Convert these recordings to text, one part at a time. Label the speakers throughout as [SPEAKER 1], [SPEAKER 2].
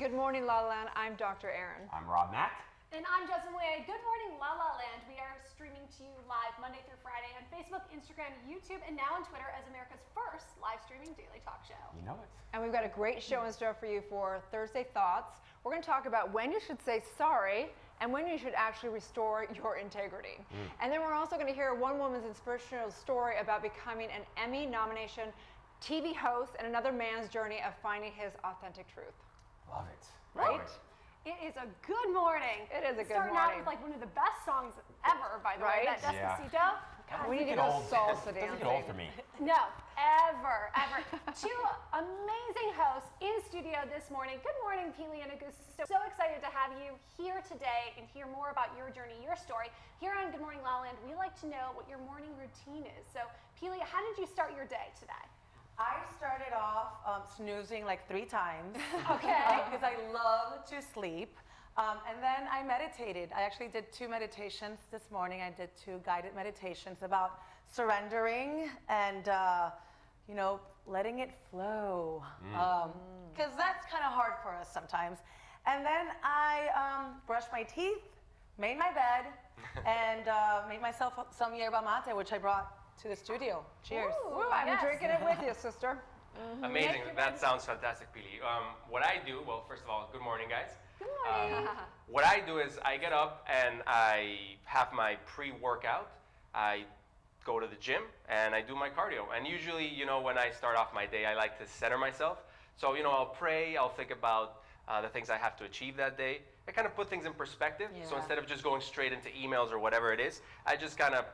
[SPEAKER 1] Good morning, La La Land. I'm Dr. Erin.
[SPEAKER 2] I'm Rob Mack.
[SPEAKER 3] And I'm Justin Way. Good morning, LALALAND. We are streaming to you live Monday through Friday on Facebook, Instagram, YouTube, and now on Twitter as America's first live streaming daily talk show.
[SPEAKER 2] You know it.
[SPEAKER 1] And we've got a great show in store for you for Thursday Thoughts. We're going to talk about when you should say sorry and when you should actually restore your integrity. And then we're also going to hear one woman's inspirational story about becoming an Emmy nomination TV host and another man's journey of finding his authentic truth.
[SPEAKER 2] Love it.
[SPEAKER 1] Right?
[SPEAKER 2] Love it.
[SPEAKER 3] It is a good morning.
[SPEAKER 1] It is a good
[SPEAKER 3] Starting
[SPEAKER 1] morning.
[SPEAKER 3] out with like one of the best songs ever, by the way, that Despacito. God,
[SPEAKER 1] we need to
[SPEAKER 2] Get
[SPEAKER 1] go
[SPEAKER 2] old.
[SPEAKER 1] salsa
[SPEAKER 2] Doesn't
[SPEAKER 1] dancing.
[SPEAKER 2] get old for me.
[SPEAKER 3] No, ever. Two amazing hosts in studio this morning. Good morning, Pili and Augusta. So excited to have you here today and hear more about your journey, your story. Here on Good Morning LaLaLand, we like to know what your morning routine is. So, Pili, how did you start your day today?
[SPEAKER 4] I started off snoozing like 3 times.
[SPEAKER 3] Okay.
[SPEAKER 4] Because I love to sleep. And then I meditated. I actually did 2 meditations this morning. I did 2 guided meditations about surrendering and, you know, letting it flow. Because that's kind of hard for us sometimes. And then I brushed my teeth, made my bed, and made myself some yerba mate, which I brought to the studio. Cheers.
[SPEAKER 1] Ooh, I'm drinking it with you, sister.
[SPEAKER 5] Amazing. That sounds fantastic, Pili. What I do, well, first of all, good morning, guys.
[SPEAKER 3] Good morning.
[SPEAKER 5] What I do is I get up and I have my pre-workout. I go to the gym and I do my cardio. And usually, you know, when I start off my day, I like to center myself. So, you know, I'll pray, I'll think about the things I have to achieve that day. I kind of put things in perspective. So instead of just going straight into emails or whatever it is, I just kind of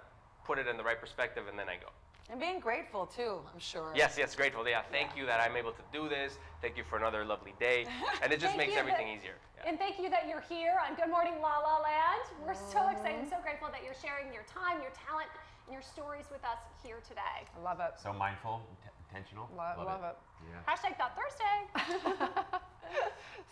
[SPEAKER 5] put it in the right perspective and then I go.
[SPEAKER 4] And being grateful too, I'm sure.
[SPEAKER 5] Yes, grateful. Yeah, thank you that I'm able to do this. Thank you for another lovely day. And it just makes everything easier. Yeah.
[SPEAKER 3] And thank you that you're here on Good Morning LaLaLand. We're so excited and so grateful that you're sharing your time, your talent, and your stories with us here today.
[SPEAKER 1] I love it.
[SPEAKER 2] So mindful, intentional.
[SPEAKER 1] Love it.
[SPEAKER 2] Yeah.
[SPEAKER 3] Hashtag Thought Thursday.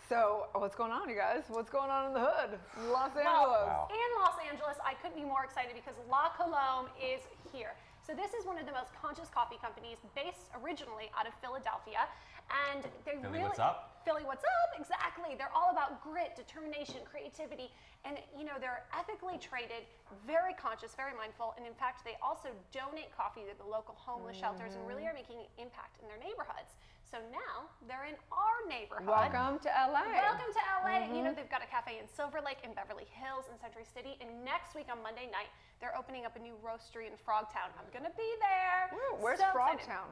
[SPEAKER 1] So, what's going on, you guys? What's going on in the hood? Los Angeles.
[SPEAKER 2] Wow.
[SPEAKER 3] In Los Angeles, I couldn't be more excited because La Colombe is here. So this is one of the most conscious coffee companies based originally out of Philadelphia. And they
[SPEAKER 2] Philly,
[SPEAKER 3] really,
[SPEAKER 2] what's up?
[SPEAKER 3] Philly, what's up? Exactly. They're all about grit, determination, creativity. And, you know, they're ethically traded, very conscious, very mindful. And in fact, they also donate coffee to the local homeless shelters and really are making an impact in their neighborhoods. So now they're in our neighborhood.
[SPEAKER 1] Welcome to LA.
[SPEAKER 3] Welcome to LA. You know, they've got a cafe in Silver Lake, in Beverly Hills, in Century City. And next week on Monday night, they're opening up a new roastery in Frogtown. I'm going to be there.
[SPEAKER 1] Woo, where's
[SPEAKER 3] So excited.
[SPEAKER 1] Frogtown?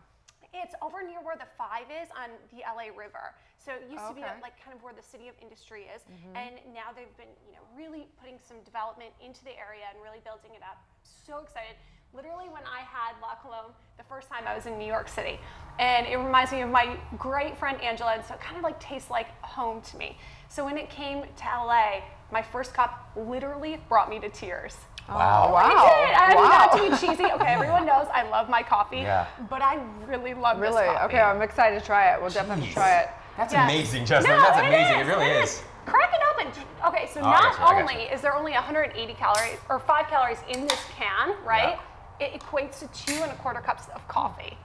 [SPEAKER 3] It's over near where the 5 is on the LA River. So it used to be like kind of where the city of industry is. And now they've been, you know, really putting some development into the area and really building it up. So excited. Literally when I had La Colombe the first time I was in New York City. And it reminds me of my great friend Angela, and so it kind of like tastes like home to me. So when it came to LA, my first cup literally brought me to tears.
[SPEAKER 2] Wow.
[SPEAKER 3] I did. I mean, not to be cheesy. Okay, everyone knows I love my coffee, but I really love this coffee.
[SPEAKER 1] Okay, I'm excited to try it. We'll definitely try it.
[SPEAKER 2] That's amazing, Justin. That's amazing. It really is.
[SPEAKER 3] Crack it open. Okay, so not only is there only 180 calories or 5 calories in this can, right? It equates to 2¼ cups of coffee.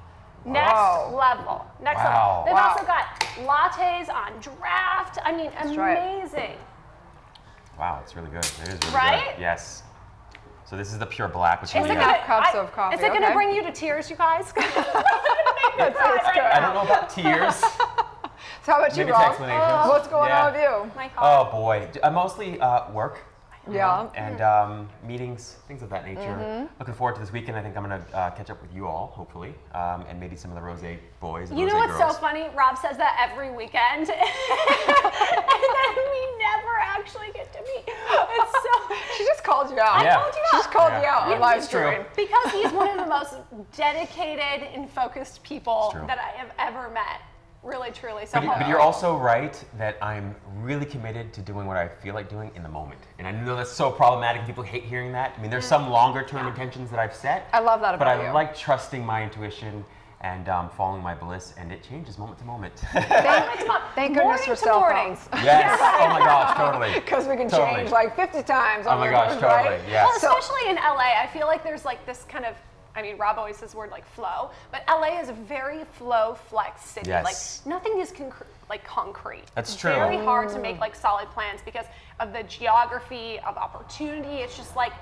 [SPEAKER 3] Next level. Next level. They've also got lattes on draft. I mean, amazing.
[SPEAKER 2] Wow, it's really good. It is really
[SPEAKER 3] Right?
[SPEAKER 2] good. Yes. So this is the pure black, which is really
[SPEAKER 1] cups of coffee.
[SPEAKER 3] Is it going to bring you to tears, you guys?
[SPEAKER 2] I don't know about tears.
[SPEAKER 1] So how about you,
[SPEAKER 2] Maybe
[SPEAKER 1] Rob?
[SPEAKER 2] explanations.
[SPEAKER 1] What's going on with you?
[SPEAKER 3] My
[SPEAKER 2] Oh boy, mostly work.
[SPEAKER 1] Yeah.
[SPEAKER 2] And meetings, things of that nature. Looking forward to this weekend. I think I'm going to catch up with you all, hopefully, and maybe some of the Rose boys and
[SPEAKER 3] You
[SPEAKER 2] Rose
[SPEAKER 3] know what's
[SPEAKER 2] girls.
[SPEAKER 3] so funny? Rob says that every weekend, and then we never actually get to meet. It's so.
[SPEAKER 1] She just called you out.
[SPEAKER 3] I called you out.
[SPEAKER 1] She just called you out on live
[SPEAKER 2] It's true.
[SPEAKER 1] stream.
[SPEAKER 3] Because he's one of the most dedicated and focused people that I have ever met. Really, truly. So
[SPEAKER 2] But you're also right that I'm really committed to doing what I feel like doing in the moment. And I know that's so problematic. People hate hearing that. I mean, there's some longer term intentions that I've set.
[SPEAKER 1] I love that about you.
[SPEAKER 2] But I like trusting my intuition and following my bliss, and it changes moment to moment.
[SPEAKER 1] Thank goodness for cell phones.
[SPEAKER 2] Yes. Oh my gosh, totally.
[SPEAKER 1] Because we can change like 50 times.
[SPEAKER 2] Oh my gosh, totally.
[SPEAKER 1] Right?
[SPEAKER 2] Yes.
[SPEAKER 3] Well, especially in LA, I feel like there's like this kind of I mean, Rob always says the word like flow, but LA is a very flow flex city.
[SPEAKER 2] Yes.
[SPEAKER 3] Like nothing is concrete.
[SPEAKER 2] That's
[SPEAKER 3] it's
[SPEAKER 2] true.
[SPEAKER 3] very hard to make like solid plans because of the geography of opportunity. It's just like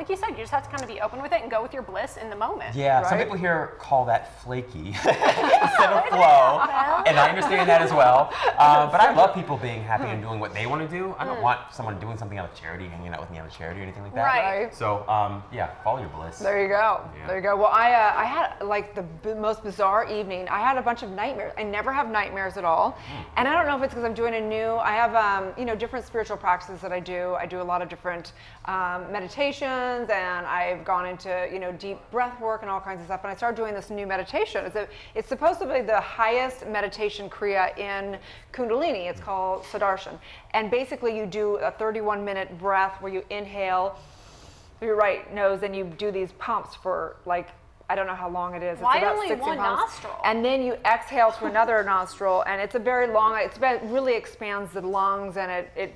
[SPEAKER 3] you said, you just have to kind of be open with it and go with your bliss in the moment.
[SPEAKER 2] Yeah,
[SPEAKER 1] right?
[SPEAKER 2] Some people here call that flaky instead of flow, and I understand that as well. But I love people being happy and doing what they want to do. I don't want someone doing something out of charity, hanging out with me out of charity or anything like that.
[SPEAKER 3] Right.
[SPEAKER 2] So, yeah, follow your bliss.
[SPEAKER 1] There you go.
[SPEAKER 2] Yeah.
[SPEAKER 1] There you go. Well, I had like the most bizarre evening. I had a bunch of nightmares. I never have nightmares at all. And I don't know if it's because I'm doing I have, different spiritual practices that I do. I do a lot of different meditations, and I've gone into, deep breath work and all kinds of stuff. And I started doing this new meditation. It's supposed to be the highest meditation kriya in Kundalini. It's called Sudarshan. And basically you do a 31-minute breath where you inhale through your right nose and you do these pumps for like, I don't know how long it is.
[SPEAKER 3] Why
[SPEAKER 1] it's about
[SPEAKER 3] only
[SPEAKER 1] 60
[SPEAKER 3] one
[SPEAKER 1] pumps.
[SPEAKER 3] nostril?
[SPEAKER 1] And then you exhale through another nostril, and it's a very long, it really expands the lungs, and it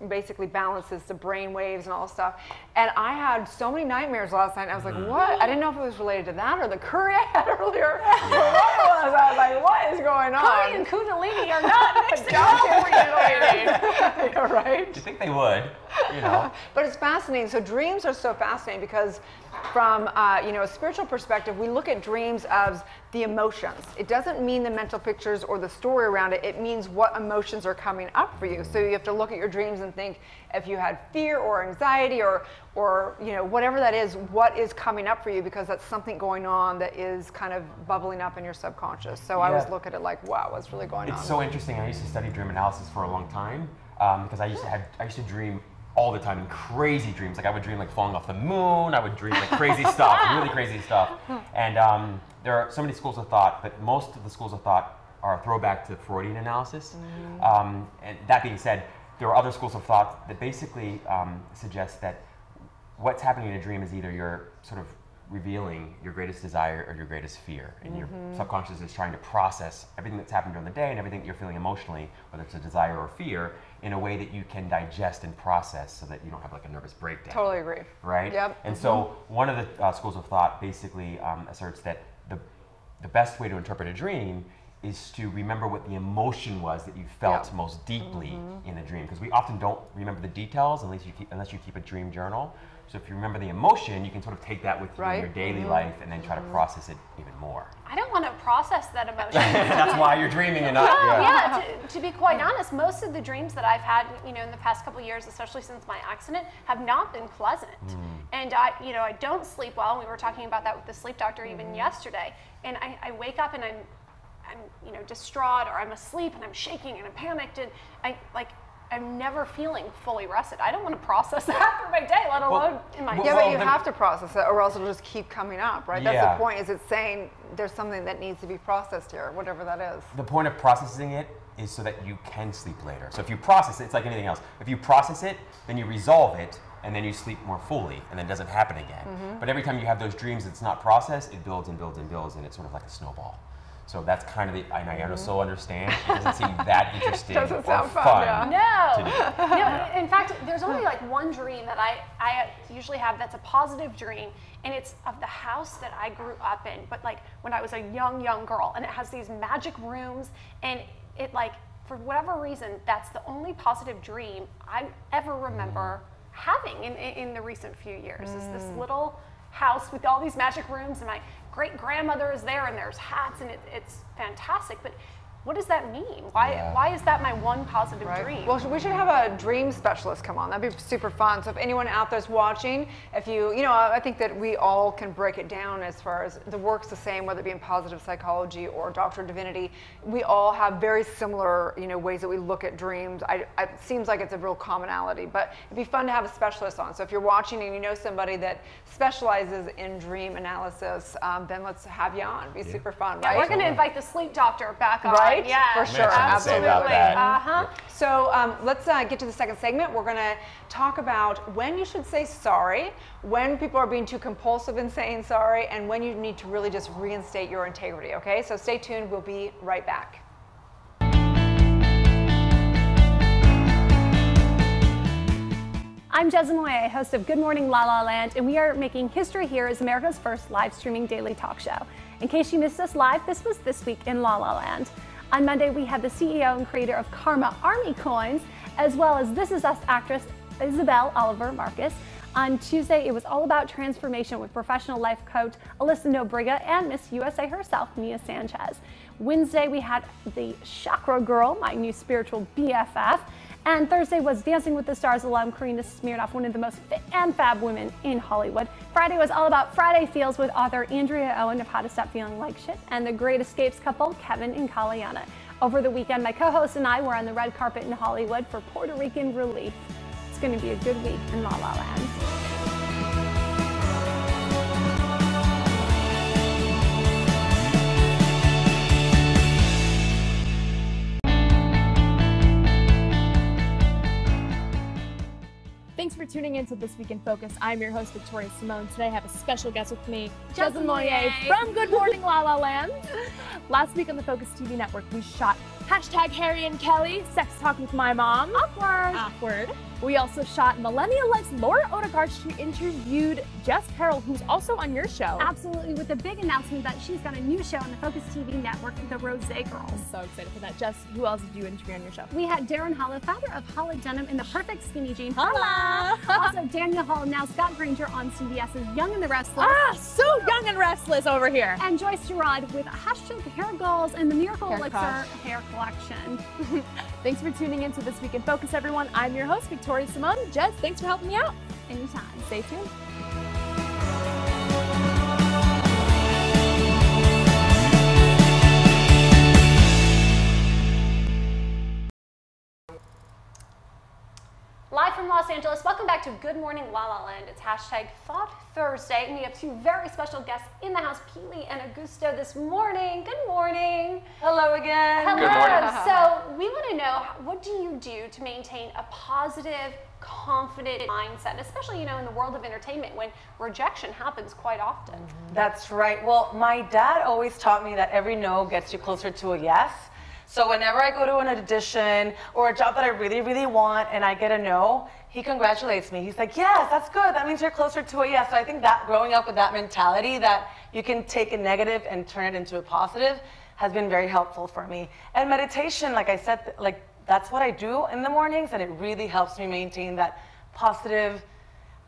[SPEAKER 1] basically balances the brain waves and all this stuff. And I had so many nightmares last night. I was like, what? I didn't know if it was related to that or the curry I had earlier. I was like, what is going on?
[SPEAKER 3] Curry and Kundalini are not mixed together.
[SPEAKER 1] Right?
[SPEAKER 2] You think they would,
[SPEAKER 1] But it's fascinating. So dreams are so fascinating because from a spiritual perspective, we look at dreams as the emotions. It doesn't mean the mental pictures or the story around it. It means what emotions are coming up for you. So you have to look at your dreams and think if you had fear or anxiety or whatever that is, what is coming up for you, because that's something going on that is kind of bubbling up in your subconscious. So I always look at it like, wow, what's really going on?
[SPEAKER 2] It's so interesting. I used to study dream analysis for a long time because I used to dream all the time in crazy dreams. Like I would dream like falling off the moon. I would dream like crazy stuff, really crazy stuff. And there are so many schools of thought, but most of the schools of thought are a throwback to Freudian analysis. And that being said, there are other schools of thought that basically suggest that what's happening in a dream is either you're sort of revealing your greatest desire or your greatest fear. And your subconscious is trying to process everything that's happened during the day and everything that you're feeling emotionally, whether it's a desire or fear, in a way that you can digest and process so that you don't have like a nervous breakdown.
[SPEAKER 1] Totally agree.
[SPEAKER 2] Right?
[SPEAKER 1] Yep.
[SPEAKER 2] And so one of the schools of thought basically asserts that the best way to interpret a dream is to remember what the emotion was that you felt most deeply in a dream. Because we often don't remember the details unless you keep a dream journal. So if you remember the emotion, you can sort of take that with you in your daily life and then try to process it even more.
[SPEAKER 3] I don't want to process that emotion.
[SPEAKER 2] That's why you're dreaming and not.
[SPEAKER 3] Yeah, to be quite honest, most of the dreams that I've had, in the past couple of years, especially since my accident, have not been pleasant. And I don't sleep well. And we were talking about that with the sleep doctor even yesterday. And I wake up and I'm distraught, or I'm asleep and I'm shaking and I'm panicked, and I'm never feeling fully rested. I don't want to process that through my day, let alone in my
[SPEAKER 1] but you have to process it, or else it'll just keep coming up, right? That's the point. Is it's saying there's something that needs to be processed here, whatever that is.
[SPEAKER 2] The point of processing it is so that you can sleep later. So if you process it, it's like anything else. If you process it, then you resolve it, and then you sleep more fully, and then it doesn't happen again. But every time you have those dreams that's not processed, it builds and builds and builds, and it's sort of like a snowball. So that's kind of and I so understand. It doesn't seem that interesting or
[SPEAKER 1] sound
[SPEAKER 2] fun.
[SPEAKER 3] No. In fact, there's only like one dream that I usually have that's a positive dream, and it's of the house that I grew up in, but like when I was a young girl, and it has these magic rooms, and it like, for whatever reason, that's the only positive dream I ever remember having in the recent few years, is this little house with all these magic rooms, and my great-grandmother is there, and there's hats, and it's fantastic. But what does that mean? Why is that my one positive dream?
[SPEAKER 1] Well, we should have a dream specialist come on. That'd be super fun. So if anyone out there's watching, if I think that we all can break it down as far as the work's the same, whether it be in positive psychology or Doctor of Divinity. We all have very similar, ways that we look at dreams. It seems like it's a real commonality, but it'd be fun to have a specialist on. So if you're watching and you know somebody that specializes in dream analysis, then let's have you on. It'd be super fun, right?
[SPEAKER 3] Yeah, we're going to invite the sleep doctor back on.
[SPEAKER 1] Right?
[SPEAKER 3] Yeah,
[SPEAKER 1] for sure, absolutely.
[SPEAKER 2] Yep.
[SPEAKER 1] So let's get to the second segment. We're going to talk about when you should say sorry, when people are being too compulsive in saying sorry, and when you need to really just reinstate your integrity, okay? So stay tuned. We'll be right back.
[SPEAKER 6] I'm Jez Moye, host of Good Morning La La Land, and we are making history here as America's first live streaming daily talk show. In case you missed us live, this was This Week in La La Land. On Monday, we had the CEO and creator of Karma Army Coins, as well as This Is Us actress Isabel Oliver Marcus. On Tuesday, it was all about transformation with professional life coach Alyssa Nobriga and Miss USA herself, Mia Sanchez. Wednesday, we had the Chakra Girl, my new spiritual BFF. And Thursday was Dancing with the Stars alum Karina Smirnoff, one of the most fit and fab women in Hollywood. Friday was all about Friday Feels with author Andrea Owen of How to Stop Feeling Like Shit and the Great Escapes couple, Kevin and Kalayana. Over the weekend, my co-host and I were on the red carpet in Hollywood for Puerto Rican Relief. It's going to be a good week in La La Land.
[SPEAKER 7] Thanks for tuning in to This Week in Focus. I'm your host, Victoria Simone. Today I have a special guest with me, Jez Moye from Good Morning La La Land. Last week on the Focus TV network, we shot #Harry and Kelly, Sex Talk with My Mom. Awkward. We also shot Millennial Life's Laura Odegaard. She interviewed Jess Carroll, who's also on your show.
[SPEAKER 6] Absolutely, with the big announcement that she's got a new show on the Focus TV network, The Rose Girls.
[SPEAKER 7] I'm so excited for that. Jess, who else did you interview on your show?
[SPEAKER 6] We had Darren Hollow, founder of Hollow Denim and the Perfect Skinny Jean.
[SPEAKER 7] Holla!
[SPEAKER 6] Also, Daniel Hall, now Scott Granger on CBS's Young and the Restless.
[SPEAKER 7] So young and restless over here.
[SPEAKER 6] And Joyce Gerard with Hair Goals and the Miracle Elixir hair collection.
[SPEAKER 7] Thanks for tuning in to This Week in Focus, everyone. I'm your host, Victoria Simone. Jez, thanks for helping me out.
[SPEAKER 6] Anytime.
[SPEAKER 7] Stay tuned.
[SPEAKER 3] Live from Los Angeles, welcome back to Good Morning La La Land. It's #Thought Thursday, and we have two very special guests in the house, Peely and Augusto, this morning. Good morning.
[SPEAKER 4] Hello again.
[SPEAKER 3] Hello.
[SPEAKER 5] Good morning.
[SPEAKER 3] So we want to know, what do you do to maintain a positive, confident mindset, especially, in the world of entertainment when rejection happens quite often?
[SPEAKER 4] That's right. Well, my dad always taught me that every no gets you closer to a yes. So whenever I go to an audition or a job that I really, really want and I get a no, he congratulates me. He's like, yes, that's good. That means you're closer to a yes. So I think that growing up with that mentality that you can take a negative and turn it into a positive has been very helpful for me. And meditation, like I said, that's what I do in the mornings, and it really helps me maintain that positive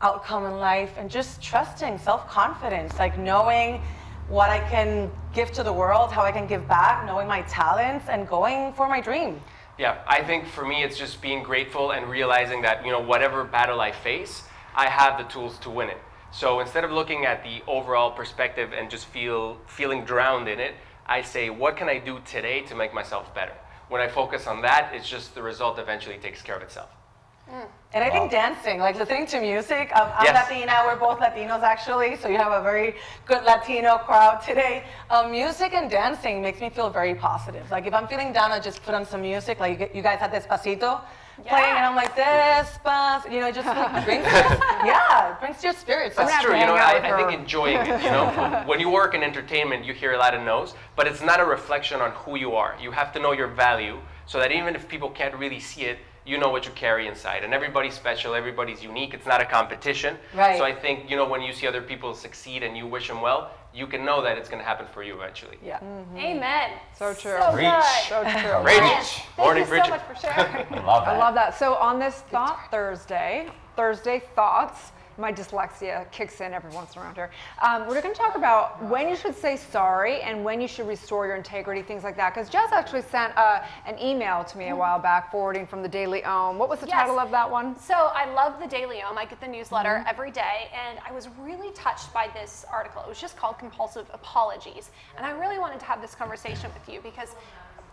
[SPEAKER 4] outcome in life and just trusting, self-confidence, like knowing what I can give to the world, how I can give back, knowing my talents, and going for my dream.
[SPEAKER 5] Yeah, I think for me it's just being grateful and realizing that, whatever battle I face, I have the tools to win it. So instead of looking at the overall perspective and just feeling drowned in it, I say, what can I do today to make myself better? When I focus on that, it's just the result eventually takes care of itself.
[SPEAKER 4] And I think dancing, like listening to music, I'm
[SPEAKER 5] Yes.
[SPEAKER 4] Latina, we're both Latinos actually, so you have a very good Latino crowd today. Music and dancing makes me feel very positive. Like if I'm feeling down, I just put on some music, like you guys had Despacito playing, and I'm like, Despacito, it just like, brings it brings your spirits.
[SPEAKER 5] That's true, I think enjoying it, When you work in entertainment, you hear a lot of no's, but it's not a reflection on who you are. You have to know your value so that even if people can't really see it, you know what you carry inside. And everybody's special, everybody's unique. It's not a competition.
[SPEAKER 4] Right.
[SPEAKER 5] So I think, when you see other people succeed and you wish them well, you can know that it's going to happen for you eventually.
[SPEAKER 4] Yeah.
[SPEAKER 3] Amen.
[SPEAKER 1] So true.
[SPEAKER 3] So
[SPEAKER 2] Preach.
[SPEAKER 3] good.
[SPEAKER 1] So true.
[SPEAKER 5] Preach.
[SPEAKER 3] Thank
[SPEAKER 5] Morning,
[SPEAKER 3] you so
[SPEAKER 5] Bridget.
[SPEAKER 3] much for sharing.
[SPEAKER 2] I love that.
[SPEAKER 1] I love that. So on this Thought Thursday Thoughts, my dyslexia kicks in every once around here. We're going to talk about when you should say sorry and when you should restore your integrity, things like that. Because Jess actually sent an email to me a while back, forwarding from the Daily Ohm. What was the title of that one?
[SPEAKER 3] So I love the Daily Ohm. I get the newsletter every day, and I was really touched by this article. It was just called Compulsive Apologies. And I really wanted to have this conversation with you because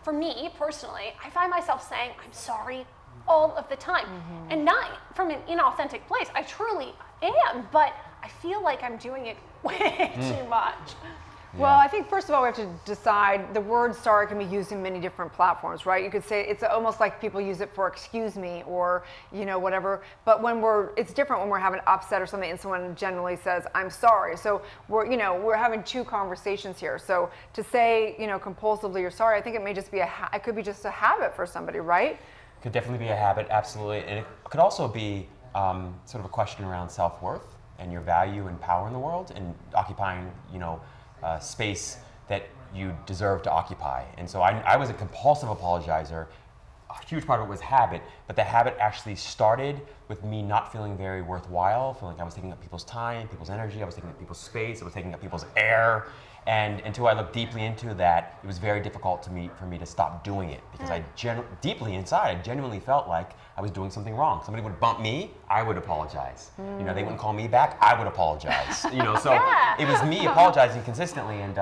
[SPEAKER 3] for me personally, I find myself saying, I'm sorry all of the time. And not from an inauthentic place. I truly am, but I feel like I'm doing it way too much.
[SPEAKER 1] Well, I think first of all we have to decide the word sorry can be used in many different platforms, right? You could say it's almost like people use it for excuse me or whatever. But when it's different when we're having upset or something and someone generally says I'm sorry. So we're having two conversations here. So to say compulsively you're sorry, I think it may just be it could be just a habit for somebody, right?
[SPEAKER 2] Could definitely be a habit, absolutely, and it could also be sort of a question around self-worth and your value and power in the world, and occupying, space that you deserve to occupy. And so I was a compulsive apologizer. A huge part of it was habit, but the habit actually started with me not feeling very worthwhile, feeling like I was taking up people's time, people's energy, I was taking up people's space, I was taking up people's air. And until I looked deeply into that, it was very difficult for me to stop doing it, because deeply inside, I genuinely felt like I was doing something wrong. Somebody would bump me, I would apologize. They wouldn't call me back, I would apologize. So it was me apologizing consistently, and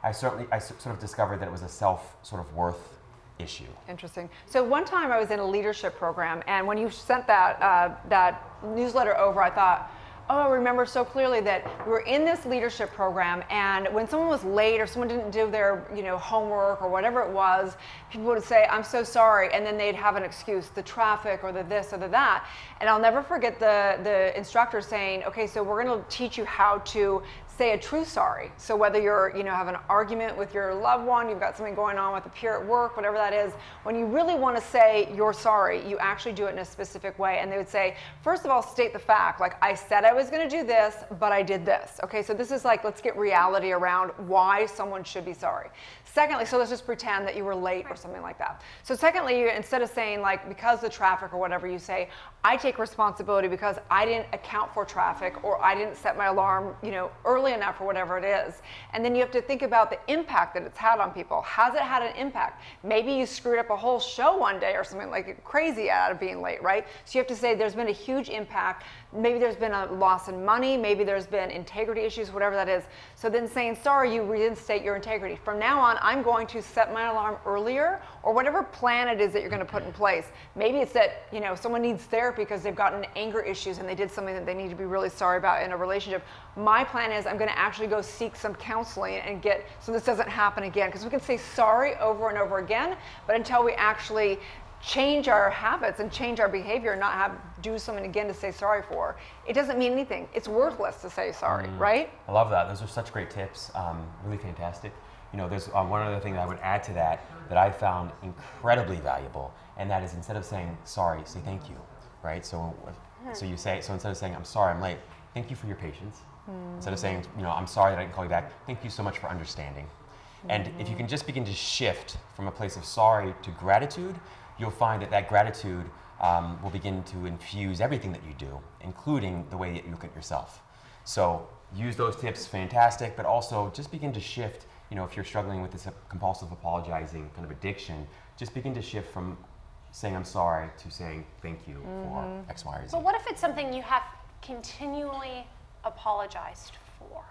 [SPEAKER 2] I sort of discovered that it was a worth issue.
[SPEAKER 1] Interesting. So one time I was in a leadership program, and when you sent that newsletter over, I thought, oh, I remember so clearly that we were in this leadership program, and when someone was late or someone didn't do their homework or whatever it was, people would say, I'm so sorry, and then they'd have an excuse, the traffic or the this or the that. And I'll never forget the instructor saying, okay, so we're going to teach you how to say a true sorry. So whether you're, have an argument with your loved one, you've got something going on with a peer at work, whatever that is, when you really want to say you're sorry, you actually do it in a specific way. And they would say, first of all, state the fact, like, I said I was going to do this, but I did this. Okay, so this is like, let's get reality around why someone should be sorry. Secondly, so let's just pretend that you were late or something like that. So secondly, instead of saying like, because the traffic or whatever, you say, I take responsibility because I didn't account for traffic, or I didn't set my alarm, early enough, or whatever it is. And then you have to think about the impact that it's had on people. Has it had an impact? Maybe you screwed up a whole show one day or something like crazy out of being late, right? So you have to say there's been a huge impact. Maybe there's been a loss in money. Maybe there's been integrity issues, whatever that is. So then saying, sorry, you reinstate your integrity. From now on, I'm going to set my alarm earlier, or whatever plan it is that you're going to put in place. Maybe it's that, someone needs therapy because they've gotten anger issues and they did something that they need to be really sorry about in a relationship. My plan is I'm going to actually go seek some counseling and so this doesn't happen again. Because we can say sorry over and over again, but until we actually change our habits and change our behavior and not do something again to say sorry for, it doesn't mean anything. It's worthless to say sorry, right?
[SPEAKER 2] I love that. Those are such great tips. Really fantastic. There's one other thing that I would add to that I found incredibly valuable, and that is, instead of saying sorry, say thank you, right? So instead of saying I'm sorry, I'm late, thank you for your patience. Instead of saying, I'm sorry that I didn't call you back, thank you so much for understanding. And if you can just begin to shift from a place of sorry to gratitude, you'll find that gratitude will begin to infuse everything that you do, including the way that you look at yourself. So use those tips, fantastic, but also just begin to shift. If you're struggling with this compulsive apologizing kind of addiction, just begin to shift from saying I'm sorry to saying thank you for X, Y, or Z.
[SPEAKER 3] But what if it's something you have continually apologized for?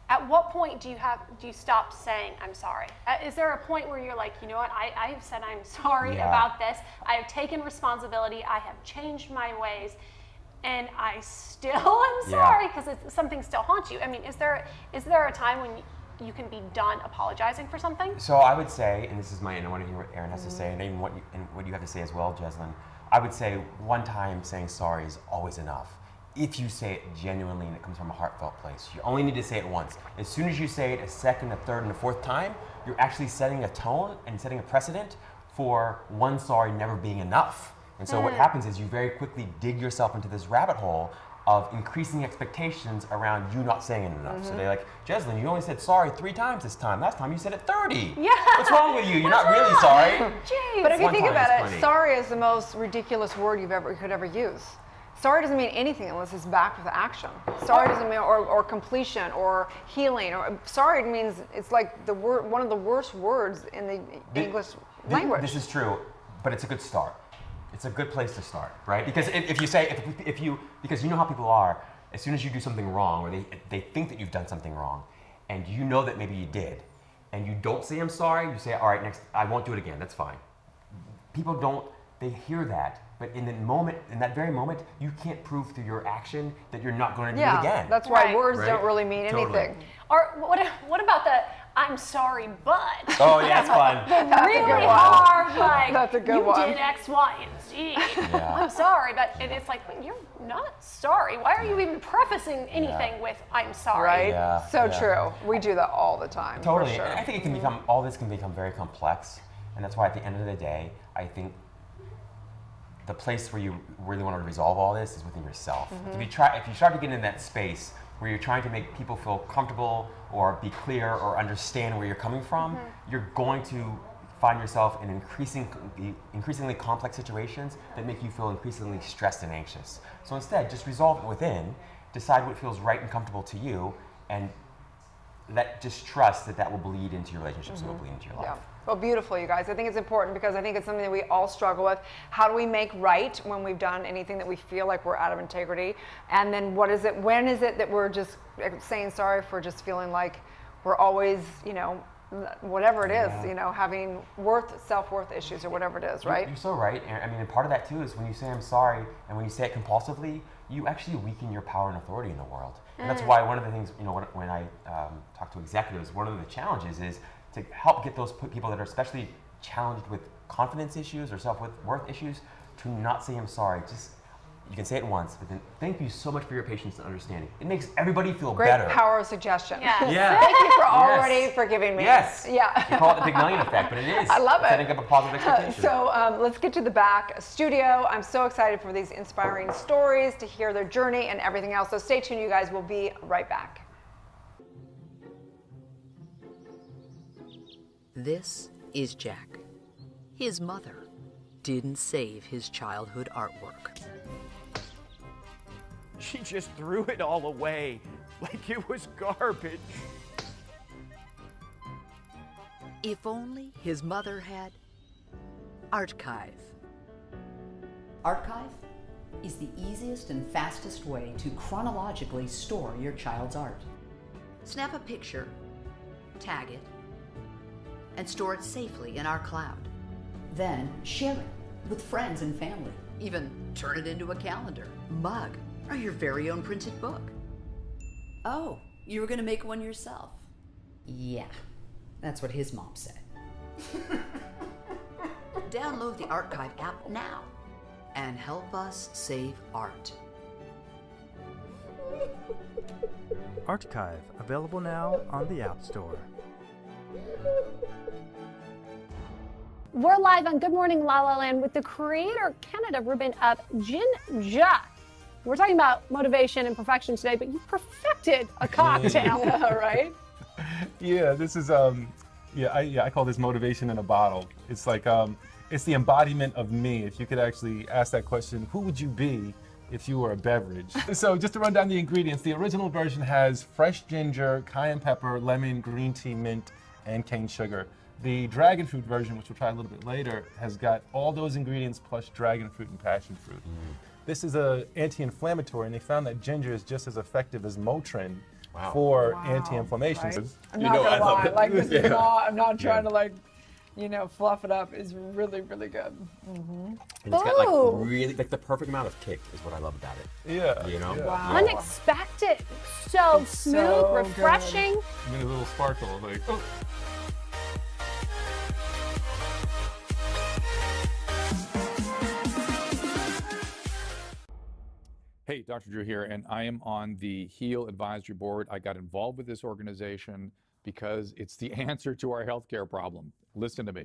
[SPEAKER 3] At what point do you stop saying I'm sorry? Is there a point where you're like, you know what, I have said I'm sorry about this, I have taken responsibility, I have changed my ways, and I still am sorry because something still haunts you? I mean, is there a time when you can be done apologizing for something?
[SPEAKER 2] So I would say, and I want to hear what Erin has to say, and even what you have to say as well, Jeslyn. I would say one time saying sorry is always enough. If you say it genuinely and it comes from a heartfelt place. You only need to say it once. As soon as you say it a second, a third, and a fourth time, you're actually setting a tone and setting a precedent for one sorry never being enough. And so what happens is you very quickly dig yourself into this rabbit hole of increasing expectations around you not saying it enough. So they're like, Jeslyn, you only said sorry 3 times this time. Last time you said it 30.
[SPEAKER 3] Yeah.
[SPEAKER 2] What's wrong with you? You're not really sorry.
[SPEAKER 3] Jeez.
[SPEAKER 1] But if you think about it, sorry is the most ridiculous word you could ever use. Sorry doesn't mean anything unless it's backed with action. Sorry doesn't mean, or completion, or healing, or sorry means it's like one of the worst words in the English language.
[SPEAKER 2] This is true, but it's a good start. It's a good place to start, right? Because if you say, because you know how people are, as soon as you do something wrong, or they think that you've done something wrong, and you know that maybe you did, and you don't say I'm sorry, you say, all right, next, I won't do it again, that's fine. People they hear that, but in that very moment, you can't prove through your action that you're not going to do it again.
[SPEAKER 1] That's why words don't really mean anything.
[SPEAKER 3] Or what about the I'm sorry, but?
[SPEAKER 2] Oh yeah, that's fun.
[SPEAKER 3] The really hard, like,
[SPEAKER 1] that's a good one.
[SPEAKER 3] You did X, Y, and Z.
[SPEAKER 2] Yeah.
[SPEAKER 3] I'm sorry, but it's like, you're not sorry. Why are you even prefacing anything with I'm sorry?
[SPEAKER 1] Right?
[SPEAKER 2] Yeah.
[SPEAKER 1] So true. We do that all the time.
[SPEAKER 2] Totally.
[SPEAKER 1] For sure.
[SPEAKER 2] And I think it can become, all this can become very complex. And that's why at the end of the day, I think the place where you really want to resolve all this is within yourself. If you start to get in that space where you're trying to make people feel comfortable or be clear or understand where you're coming from, you're going to find yourself in increasingly complex situations that make you feel increasingly stressed and anxious. So instead, just resolve it within, decide what feels right and comfortable to you, and just trust that will bleed into your relationships and will bleed into your life.
[SPEAKER 1] Yeah. Well, beautiful, you guys. I think it's important because I think it's something that we all struggle with. How do we make right when we've done anything that we feel like we're out of integrity? And then when is it that we're just saying sorry for just feeling like we're always, whatever it is, having self-worth issues or whatever it is, right?
[SPEAKER 2] You're so right. And I mean, and part of that too is when you say I'm sorry and when you say it compulsively, you actually weaken your power and authority in the world. And that's why one of the things, when I talk to executives, one of the challenges is to help get those people that are especially challenged with confidence issues or self-worth issues to not say I'm sorry. You can say it once, but then thank you so much for your patience and understanding. It makes everybody feel better.
[SPEAKER 1] Great power of suggestion.
[SPEAKER 3] Yeah.
[SPEAKER 2] Yeah.
[SPEAKER 1] Thank you for already forgiving me.
[SPEAKER 2] Yes.
[SPEAKER 1] Yeah.
[SPEAKER 2] You call it the Pygmalion effect, but it is.
[SPEAKER 1] I love it.
[SPEAKER 2] Setting up a positive expectation.
[SPEAKER 1] So let's get to the back studio. I'm so excited for these inspiring stories, to hear their journey and everything else. So stay tuned, you guys. We'll be right back.
[SPEAKER 8] This is Jack. His mother didn't save his childhood artwork.
[SPEAKER 9] She just threw it all away like it was garbage.
[SPEAKER 8] If only his mother had Archive.
[SPEAKER 10] Archive is the easiest and fastest way to chronologically store your child's art.
[SPEAKER 8] Snap a picture, tag it, and store it safely in our cloud.
[SPEAKER 10] Then share it with friends and family.
[SPEAKER 8] Even turn it into a calendar, mug, or your very own printed book.
[SPEAKER 10] Oh, you were gonna make one yourself? Yeah, that's what his mom said.
[SPEAKER 8] Download the Archive app now and help us save art.
[SPEAKER 11] Archive, available now on the App Store.
[SPEAKER 6] We're live on Good Morning La La Land with the Creator Canada ribbon of Ginger. We're talking about motivation and perfection today, but you perfected a cocktail, right?
[SPEAKER 12] Yeah, this is I call this motivation in a bottle. It's like it's the embodiment of me. If you could actually ask that question, who would you be if you were a beverage? So just to run down the ingredients, the original version has fresh ginger, cayenne pepper, lemon, green tea, mint, and cane sugar. The dragon fruit version, which we'll try a little bit later, has got all those ingredients plus dragon fruit and passion fruit. This is an anti-inflammatory, and they found that ginger is just as effective as Motrin for anti-inflammation.
[SPEAKER 1] Right? I'm not gonna lie, like this is not, I'm not trying to fluff it up. It's really, really good.
[SPEAKER 2] And it's got like really, like the perfect amount of kick is what I love about it.
[SPEAKER 12] Yeah.
[SPEAKER 2] You know?
[SPEAKER 12] Yeah.
[SPEAKER 1] Wow.
[SPEAKER 6] Unexpected, so smooth,
[SPEAKER 1] so
[SPEAKER 6] refreshing.
[SPEAKER 12] And then a little sparkle, like, oh.
[SPEAKER 13] Hey, Dr. Drew here, and I am on the HEAL Advisory Board. I got involved with this organization because it's the answer to our healthcare problem. Listen to me.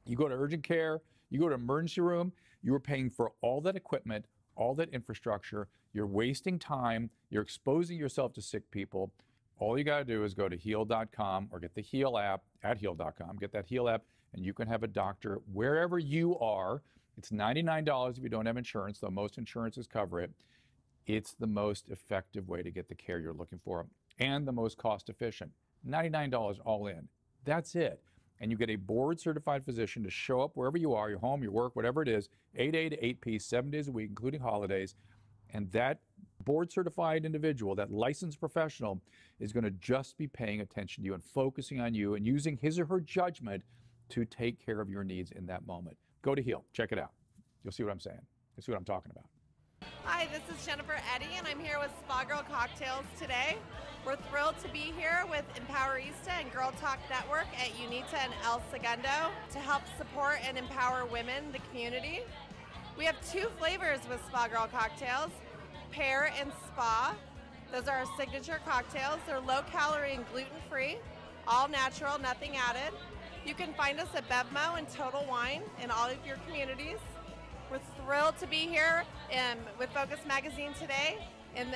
[SPEAKER 13] You go to urgent care, you go to emergency room, you are paying for all that equipment, all that infrastructure, you're wasting time, you're exposing yourself to sick people. All you gotta do is go to heal.com or get the HEAL app at heal.com, get that HEAL app, and you can have a doctor wherever you are. It's $99 if you don't have insurance, though most insurances cover it. It's the most effective way to get the care you're looking for and the most cost efficient. $99 all in. That's it. And you get a board certified physician to show up wherever you are, your home, your work, whatever it is, 8A to 8P, 7 days a week, including holidays. And that board certified individual, that licensed professional, is going to just be paying attention to you and focusing on you and using his or her judgment to take care of your needs in that moment. Go to HEAL. Check it out. You'll see what I'm saying. You'll see what I'm talking about.
[SPEAKER 14] Hi, this is Jennifer Eddy, and I'm here with Spa Girl Cocktails today. We're thrilled to be here with Empowerista and Girl Talk Network at UNITA and El Segundo to help support and empower women in the community. We have 2 flavors with Spa Girl Cocktails, Pear and Spa. Those are our signature cocktails. They're low-calorie and gluten-free, all natural, nothing added. You can find us at BevMo and Total Wine in all of your communities. We're thrilled to be here with Focus Magazine today in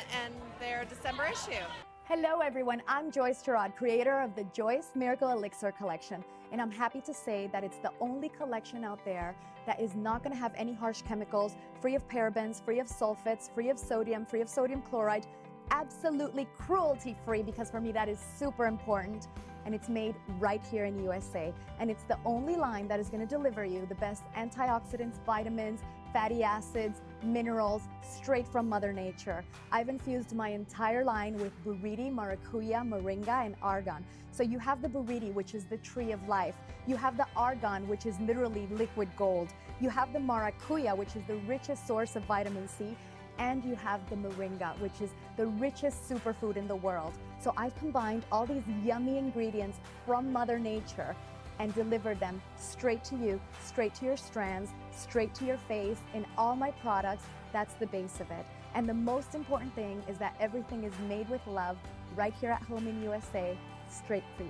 [SPEAKER 14] their December issue.
[SPEAKER 15] Hello everyone, I'm Joyce Gerard, creator of the Joyce Miracle Elixir collection, and I'm happy to say that it's the only collection out there that is not going to have any harsh chemicals, free of parabens, free of sulfates, free of sodium chloride, absolutely cruelty-free, because for me that is super important, and it's made right here in USA, and it's the only line that is going to deliver you the best antioxidants, vitamins, fatty acids, minerals, straight from Mother Nature. I've infused my entire line with buriti, maracuya, moringa, and argan. So you have the buriti, which is the tree of life. You have the argan, which is literally liquid gold. You have the maracuya, which is the richest source of vitamin C. And you have the moringa, which is the richest superfood in the world. So I've combined all these yummy ingredients from Mother Nature and delivered them straight to you, straight to your strands, straight to your face. In all my products, that's the base of it. And the most important thing is that everything is made with love right here at home in USA, straight for you.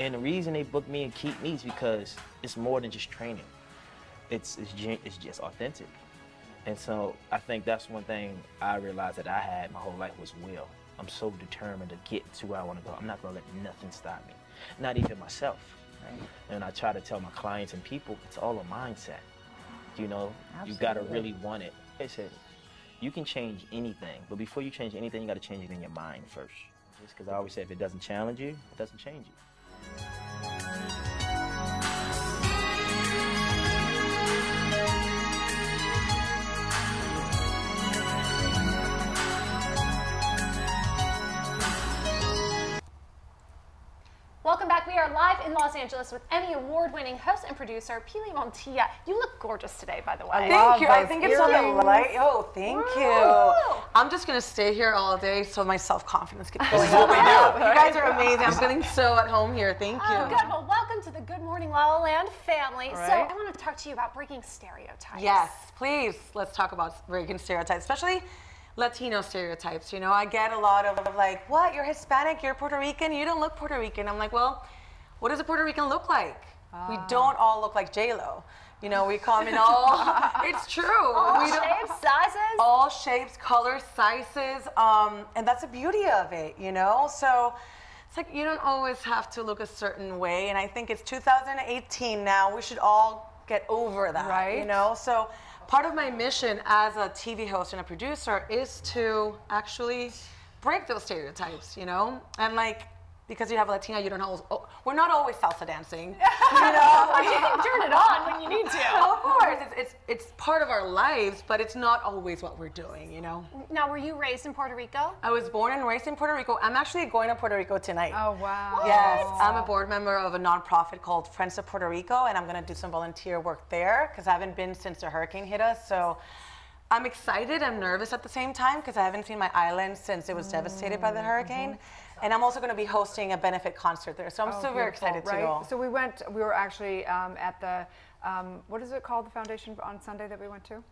[SPEAKER 16] And the reason they book me and keep me is because it's more than just training. It's just authentic. And so I think that's one thing I realized that I had my whole life was will. I'm so determined to get to where I want to go. I'm not going to let nothing stop me, not even myself. Right? And I try to tell my clients and people, it's all a mindset. You know, you got to really want it. They said, you can change anything, but before you change anything, you got to change it in your mind first. Just because I always say if it doesn't challenge you, it doesn't change you.
[SPEAKER 6] Welcome back. We are live in Los Angeles with Emmy Award-winning host and producer Pili Montilla. You look gorgeous today, by the way.
[SPEAKER 4] Thank you. I think it's on the light. Oh, thank you. I'm just gonna stay here all day so my self-confidence keeps going up. You guys are amazing. I'm feeling so at home here. Thank you.
[SPEAKER 6] Good. Well, welcome to the Good Morning La Land family.
[SPEAKER 4] Right.
[SPEAKER 6] So I want to talk to you about breaking stereotypes.
[SPEAKER 4] Yes, please. Let's talk about breaking stereotypes, especially Latino stereotypes. You know, I get a lot of like, what, you're Hispanic, you're Puerto Rican, you don't look Puerto Rican. I'm like, well, what does a Puerto Rican look like? We don't all look like J-Lo. You know, we come in all, it's true.
[SPEAKER 6] All shapes, sizes?
[SPEAKER 4] All shapes, colors, sizes, and that's the beauty of it, you know? So it's like you don't always have to look a certain way, and I think it's 2018 now, we should all get over that, right? You know? So part of my mission as a TV host and a producer is to actually break those stereotypes, you know? And like, because you have a Latina, you don't always, we're not always salsa dancing, you know?
[SPEAKER 6] But you can turn it on when you need to.
[SPEAKER 4] Of course, it's part of our lives, but it's not always what we're doing, you know?
[SPEAKER 6] Now, were you raised in Puerto Rico?
[SPEAKER 4] I was born and raised in Puerto Rico. I'm actually going to Puerto Rico tonight.
[SPEAKER 1] Oh, wow.
[SPEAKER 4] Yes, I'm a board member of a nonprofit called Friends of Puerto Rico, and I'm gonna do some volunteer work there, because I haven't been since the hurricane hit us, so I'm excited, I'm nervous at the same time, because I haven't seen my island since it was devastated by the hurricane. And I'm also going to be hosting a benefit concert there, so I'm super excited to go.
[SPEAKER 1] So we were actually at the, what is it called, the foundation on Sunday that we went to?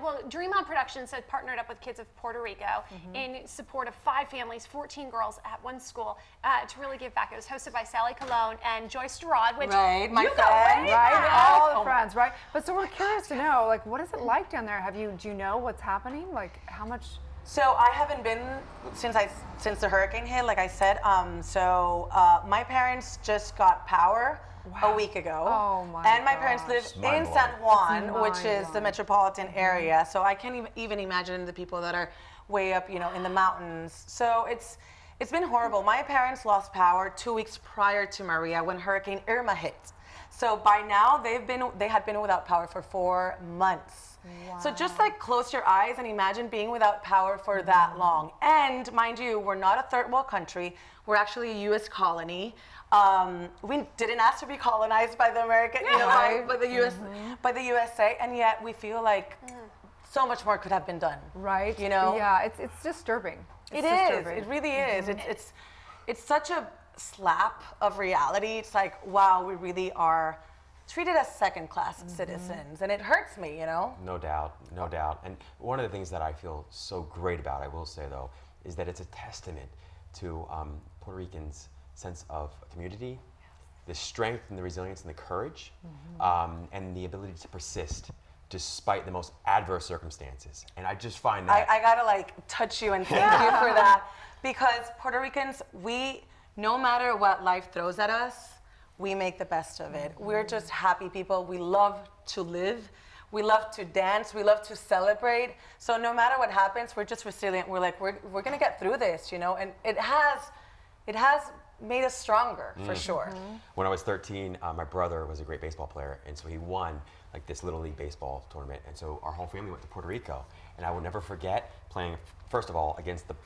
[SPEAKER 6] Well, Dream On Productions had partnered up with Kids of Puerto Rico in support of 5 families, 14 girls at one school to really give back. It was hosted by Sally Colon and Joyce Gerard, which
[SPEAKER 4] my
[SPEAKER 6] you
[SPEAKER 4] friend,
[SPEAKER 1] right? All the friends, right? But so we're curious to know, like, what is it like down there? Do you know what's happening? Like, how much?
[SPEAKER 4] So I haven't been since the hurricane hit, like I said. My parents just got power a week ago.
[SPEAKER 1] Oh my
[SPEAKER 4] And my parents live in San Juan, which is the metropolitan area. So I can't even imagine the people that are way up, you know, in the mountains. So it's been horrible. My parents lost power 2 weeks prior to Maria when Hurricane Irma hit. So by now they had been without power for 4 months. Wow. So just like close your eyes and imagine being without power for that long. And mind you, we're not a third world country. We're actually a U.S. colony. We didn't ask to be colonized by the American, you know, by the U.S. By the USA, and yet we feel like so much more could have been done.
[SPEAKER 1] Right.
[SPEAKER 4] You know.
[SPEAKER 1] Yeah, it's disturbing.
[SPEAKER 4] It is. It really is. It's such a slap of reality. It's like, wow, we really are treated as second-class citizens, and it hurts me, you know?
[SPEAKER 2] No doubt, no doubt. And one of the things that I feel so great about, I will say though, is that it's a testament to Puerto Ricans' sense of community, the strength and the resilience and the courage, and the ability to persist despite the most adverse circumstances. And I just find that
[SPEAKER 4] I gotta like touch you and thank you for that, because Puerto Ricans, no matter what life throws at us, we make the best of it. We're just happy people. We love to live. We love to dance. We love to celebrate. So no matter what happens, we're just resilient. We're like, we're gonna get through this, you know. And it has made us stronger for sure.
[SPEAKER 2] When I was 13, my brother was a great baseball player, and so he won like this Little League baseball tournament. And so our whole family went to Puerto Rico, and I will never forget playing. First of all,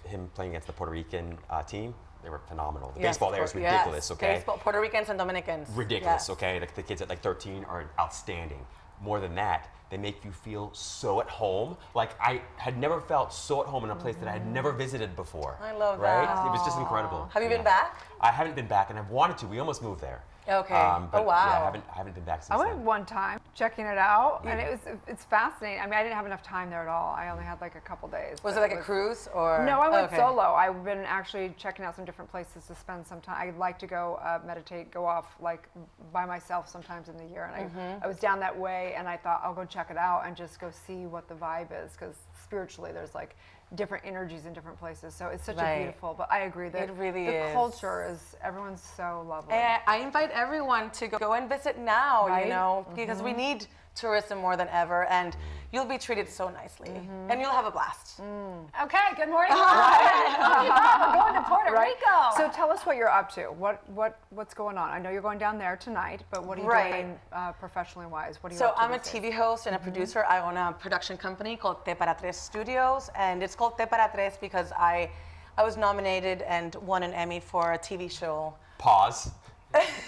[SPEAKER 2] him playing against the Puerto Rican team. They were phenomenal. The baseball there is ridiculous, okay?
[SPEAKER 4] Baseball, Puerto Ricans and Dominicans.
[SPEAKER 2] Ridiculous, okay? The kids at like 13 are outstanding. More than that, they make you feel so at home. Like I had never felt so at home in a place that I had never visited before.
[SPEAKER 4] I love
[SPEAKER 2] right?
[SPEAKER 4] that.
[SPEAKER 2] It was just incredible.
[SPEAKER 4] Have you been back?
[SPEAKER 2] I haven't been back, and I've wanted to. We almost moved there.
[SPEAKER 1] Okay.
[SPEAKER 2] But
[SPEAKER 1] Oh, wow.
[SPEAKER 2] Yeah, I haven't been back since
[SPEAKER 1] I went
[SPEAKER 2] then.
[SPEAKER 1] one time checking it out, and it's fascinating. I mean, I didn't have enough time there at all. I only had like a couple days.
[SPEAKER 4] Was
[SPEAKER 1] but
[SPEAKER 4] it like a cruise or?
[SPEAKER 1] No, I went
[SPEAKER 4] Okay.
[SPEAKER 1] solo. I've been actually checking out some different places to spend some time. I like to go meditate, go off like by myself sometimes in the year. And I was down that way, and I thought I'll go check it out and just go see what the vibe is, because spiritually there's like different energies in different places. So it's such a beautiful, but I agree that
[SPEAKER 4] It really
[SPEAKER 1] the
[SPEAKER 4] is.
[SPEAKER 1] culture is, everyone's so lovely.
[SPEAKER 4] And I invite everyone to go and visit now,
[SPEAKER 1] Right?
[SPEAKER 4] you know, because we need tourism more than ever, and you'll be treated so nicely, and you'll have a blast.
[SPEAKER 6] Okay, good morning. We're going to Puerto
[SPEAKER 1] Right.
[SPEAKER 6] Rico.
[SPEAKER 1] So tell us what you're up to. What's going on? I know you're going down there tonight, but what are you doing professionally wise? What are you
[SPEAKER 4] So
[SPEAKER 1] up to
[SPEAKER 4] I'm a
[SPEAKER 1] these days?
[SPEAKER 4] TV host and a producer. I own a production company called Te Para Tres Studios, and it's called Te Para Tres because I was nominated and won an Emmy for a TV show.
[SPEAKER 2] Pause.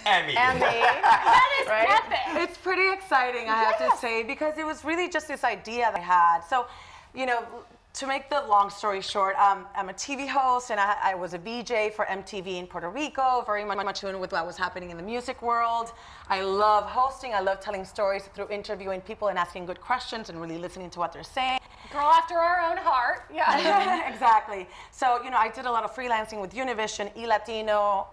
[SPEAKER 2] Emmy.
[SPEAKER 4] That
[SPEAKER 6] is epic.
[SPEAKER 4] It's pretty exciting, I have to say, because it was really just this idea that I had. So, you know, to make the long story short, I'm a TV host, and I was a VJ for MTV in Puerto Rico, very much in with what was happening in the music world. I love hosting. I love telling stories through interviewing people and asking good questions and really listening to what they're saying.
[SPEAKER 6] Girl after our own heart. Yeah.
[SPEAKER 4] Exactly. So, you know, I did a lot of freelancing with Univision, Latino,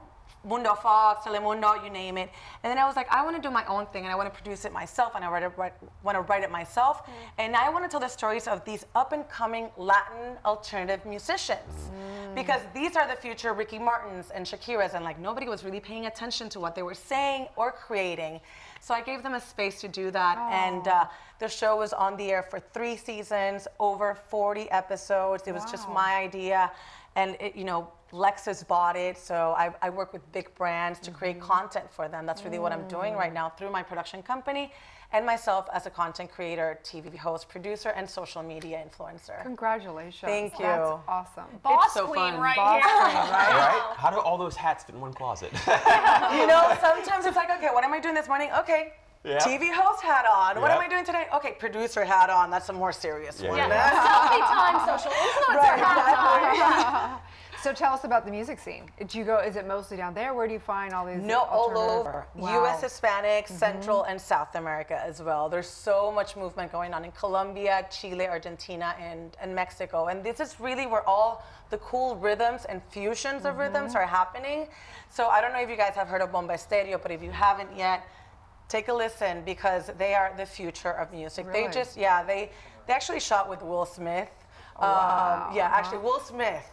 [SPEAKER 4] Mundo Fox, Telemundo, you name it. And then I was like, I want to do my own thing, and I want to produce it myself, and I want to write it myself. And I want to tell the stories of these up-and-coming Latin alternative musicians. Because these are the future Ricky Martins and Shakiras, and like nobody was really paying attention to what they were saying or creating. So I gave them a space to do that, and the show was on the air for 3 seasons, over 40 episodes. It was just my idea, and it, you know, Lexus bought it, so I work with big brands to create content for them. That's really what I'm doing right now through my production company and myself as a content creator, TV host, producer, and social media influencer.
[SPEAKER 1] Congratulations.
[SPEAKER 4] Thank you.
[SPEAKER 1] That's awesome.
[SPEAKER 6] Boss
[SPEAKER 4] so
[SPEAKER 6] queen
[SPEAKER 4] fun.
[SPEAKER 6] right
[SPEAKER 1] Boss
[SPEAKER 6] here.
[SPEAKER 1] queen,
[SPEAKER 2] Right? How do all those hats fit in one closet?
[SPEAKER 4] You know, sometimes it's like, okay, what am I doing this morning? Okay.
[SPEAKER 2] Yeah.
[SPEAKER 4] TV host hat on. What
[SPEAKER 2] Yeah.
[SPEAKER 4] am I doing today? Okay, producer hat on. That's a more serious one.
[SPEAKER 6] Selfie time, social influencer hat time.
[SPEAKER 1] So tell us about the music scene. Do you go? Is it mostly down there? Where do you find all these?
[SPEAKER 4] No, all
[SPEAKER 1] alternative-
[SPEAKER 4] over.
[SPEAKER 1] Wow.
[SPEAKER 4] U.S. Hispanic, Central, and South America as well. There's so much movement going on in Colombia, Chile, Argentina, and Mexico. And this is really where all the cool rhythms and fusions of rhythms are happening. So I don't know if you guys have heard of Bomba Estéreo, but if you haven't yet, take a listen, because they are the future of music.
[SPEAKER 1] Really?
[SPEAKER 4] They just, they actually shot with Will Smith.
[SPEAKER 1] Wow.
[SPEAKER 4] Actually, Will Smith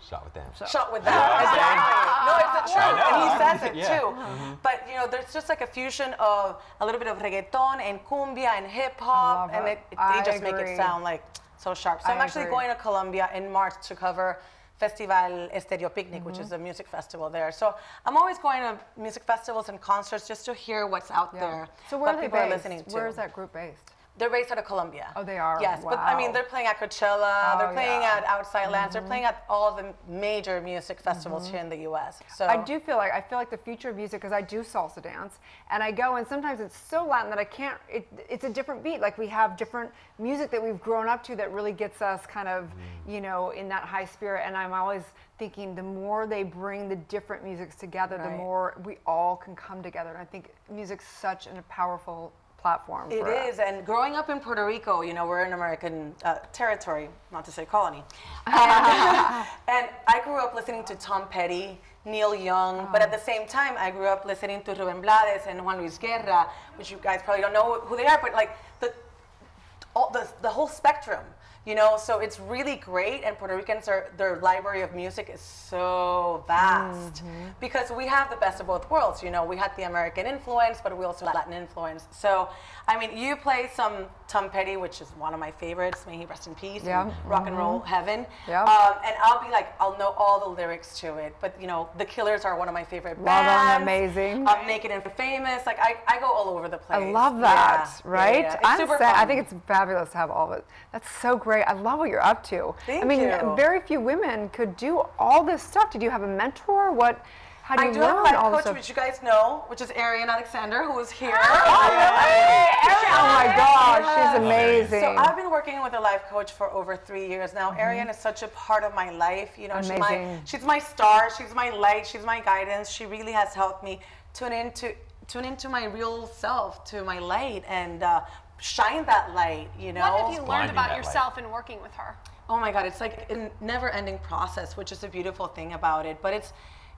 [SPEAKER 2] Shot with them.
[SPEAKER 4] shot with that. Exactly. No, it's the
[SPEAKER 2] I
[SPEAKER 4] truth,
[SPEAKER 2] know.
[SPEAKER 4] and he says it
[SPEAKER 2] Yeah.
[SPEAKER 4] too. But you know, there's just like a fusion of a little bit of reggaeton and cumbia and hip
[SPEAKER 1] I
[SPEAKER 4] hop,
[SPEAKER 1] love
[SPEAKER 4] and
[SPEAKER 1] it.
[SPEAKER 4] they
[SPEAKER 1] I
[SPEAKER 4] just make
[SPEAKER 1] agree.
[SPEAKER 4] it sound like so sharp. So I'm
[SPEAKER 1] I
[SPEAKER 4] actually
[SPEAKER 1] agree.
[SPEAKER 4] going to Colombia in March to cover Festival Estéreo Picnic, which is a music festival there. So I'm always going to music festivals and concerts just to hear what's out there.
[SPEAKER 1] So where
[SPEAKER 4] what
[SPEAKER 1] are they
[SPEAKER 4] people
[SPEAKER 1] based?
[SPEAKER 4] are listening to.
[SPEAKER 1] Where is that group based?
[SPEAKER 4] They're based out of Colombia.
[SPEAKER 1] Oh, they are?
[SPEAKER 4] Yes, but I mean,
[SPEAKER 1] Wow.
[SPEAKER 4] they're playing at Coachella, they're playing
[SPEAKER 1] yeah.
[SPEAKER 4] at Outside Lands, they're playing at all the major music festivals here in the U.S. So
[SPEAKER 1] I feel like the future of music, because I do salsa dance, and I go, and sometimes it's so Latin that I can't. It's a different beat. Like we have different music that we've grown up to that really gets us kind of, you know, in that high spirit. And I'm always thinking the more they bring the different musics together, the
[SPEAKER 4] Right.
[SPEAKER 1] more we all can come together. And I think music's such a powerful platform.
[SPEAKER 4] It is, and growing up in Puerto Rico, you know, we're an American territory, not to say colony. And I grew up listening to Tom Petty, Neil Young, but at the same time, I grew up listening to Rubén Blades and Juan Luis Guerra, which you guys probably don't know who they are, but like the whole spectrum. You know, so it's really great, and Puerto Ricans their library of music is so vast because we have the best of both worlds. You know, we had the American influence, but we also had Latin influence. So, I mean, you play some Tom Petty, which is one of my favorites. May he rest in peace.
[SPEAKER 1] Yeah.
[SPEAKER 4] Rock and roll heaven.
[SPEAKER 1] Yeah.
[SPEAKER 4] And I'll be like, I'll know all the lyrics to it. But you know, the Killers are one of my favorite bands.
[SPEAKER 1] Love them, amazing.
[SPEAKER 4] Naked and Famous. Like I go all over the place.
[SPEAKER 1] I love that.
[SPEAKER 4] Yeah.
[SPEAKER 1] Right?
[SPEAKER 4] Yeah, yeah. It's super fun.
[SPEAKER 1] I think it's fabulous to have all of it. That's so great. I love what you're up to.
[SPEAKER 4] Thank
[SPEAKER 1] I mean,
[SPEAKER 4] you.
[SPEAKER 1] very few women could do all this stuff. Did you have a mentor? How do you
[SPEAKER 4] I do have a
[SPEAKER 1] learn
[SPEAKER 4] life
[SPEAKER 1] all this
[SPEAKER 4] coach,
[SPEAKER 1] stuff?
[SPEAKER 4] which you guys know, which is Erin Alexander, who is here.
[SPEAKER 1] Oh my gosh, she's amazing.
[SPEAKER 4] So I've been working with a life coach for over 3 years now. Erin is such a part of my life. You know, she's my star, she's my light, she's my guidance. She really has helped me tune into my real self, to my light, and shine that light. You know.
[SPEAKER 3] What have you learned about yourself in working with her?
[SPEAKER 4] Oh my God, it's like a never-ending process, which is a beautiful thing about it. But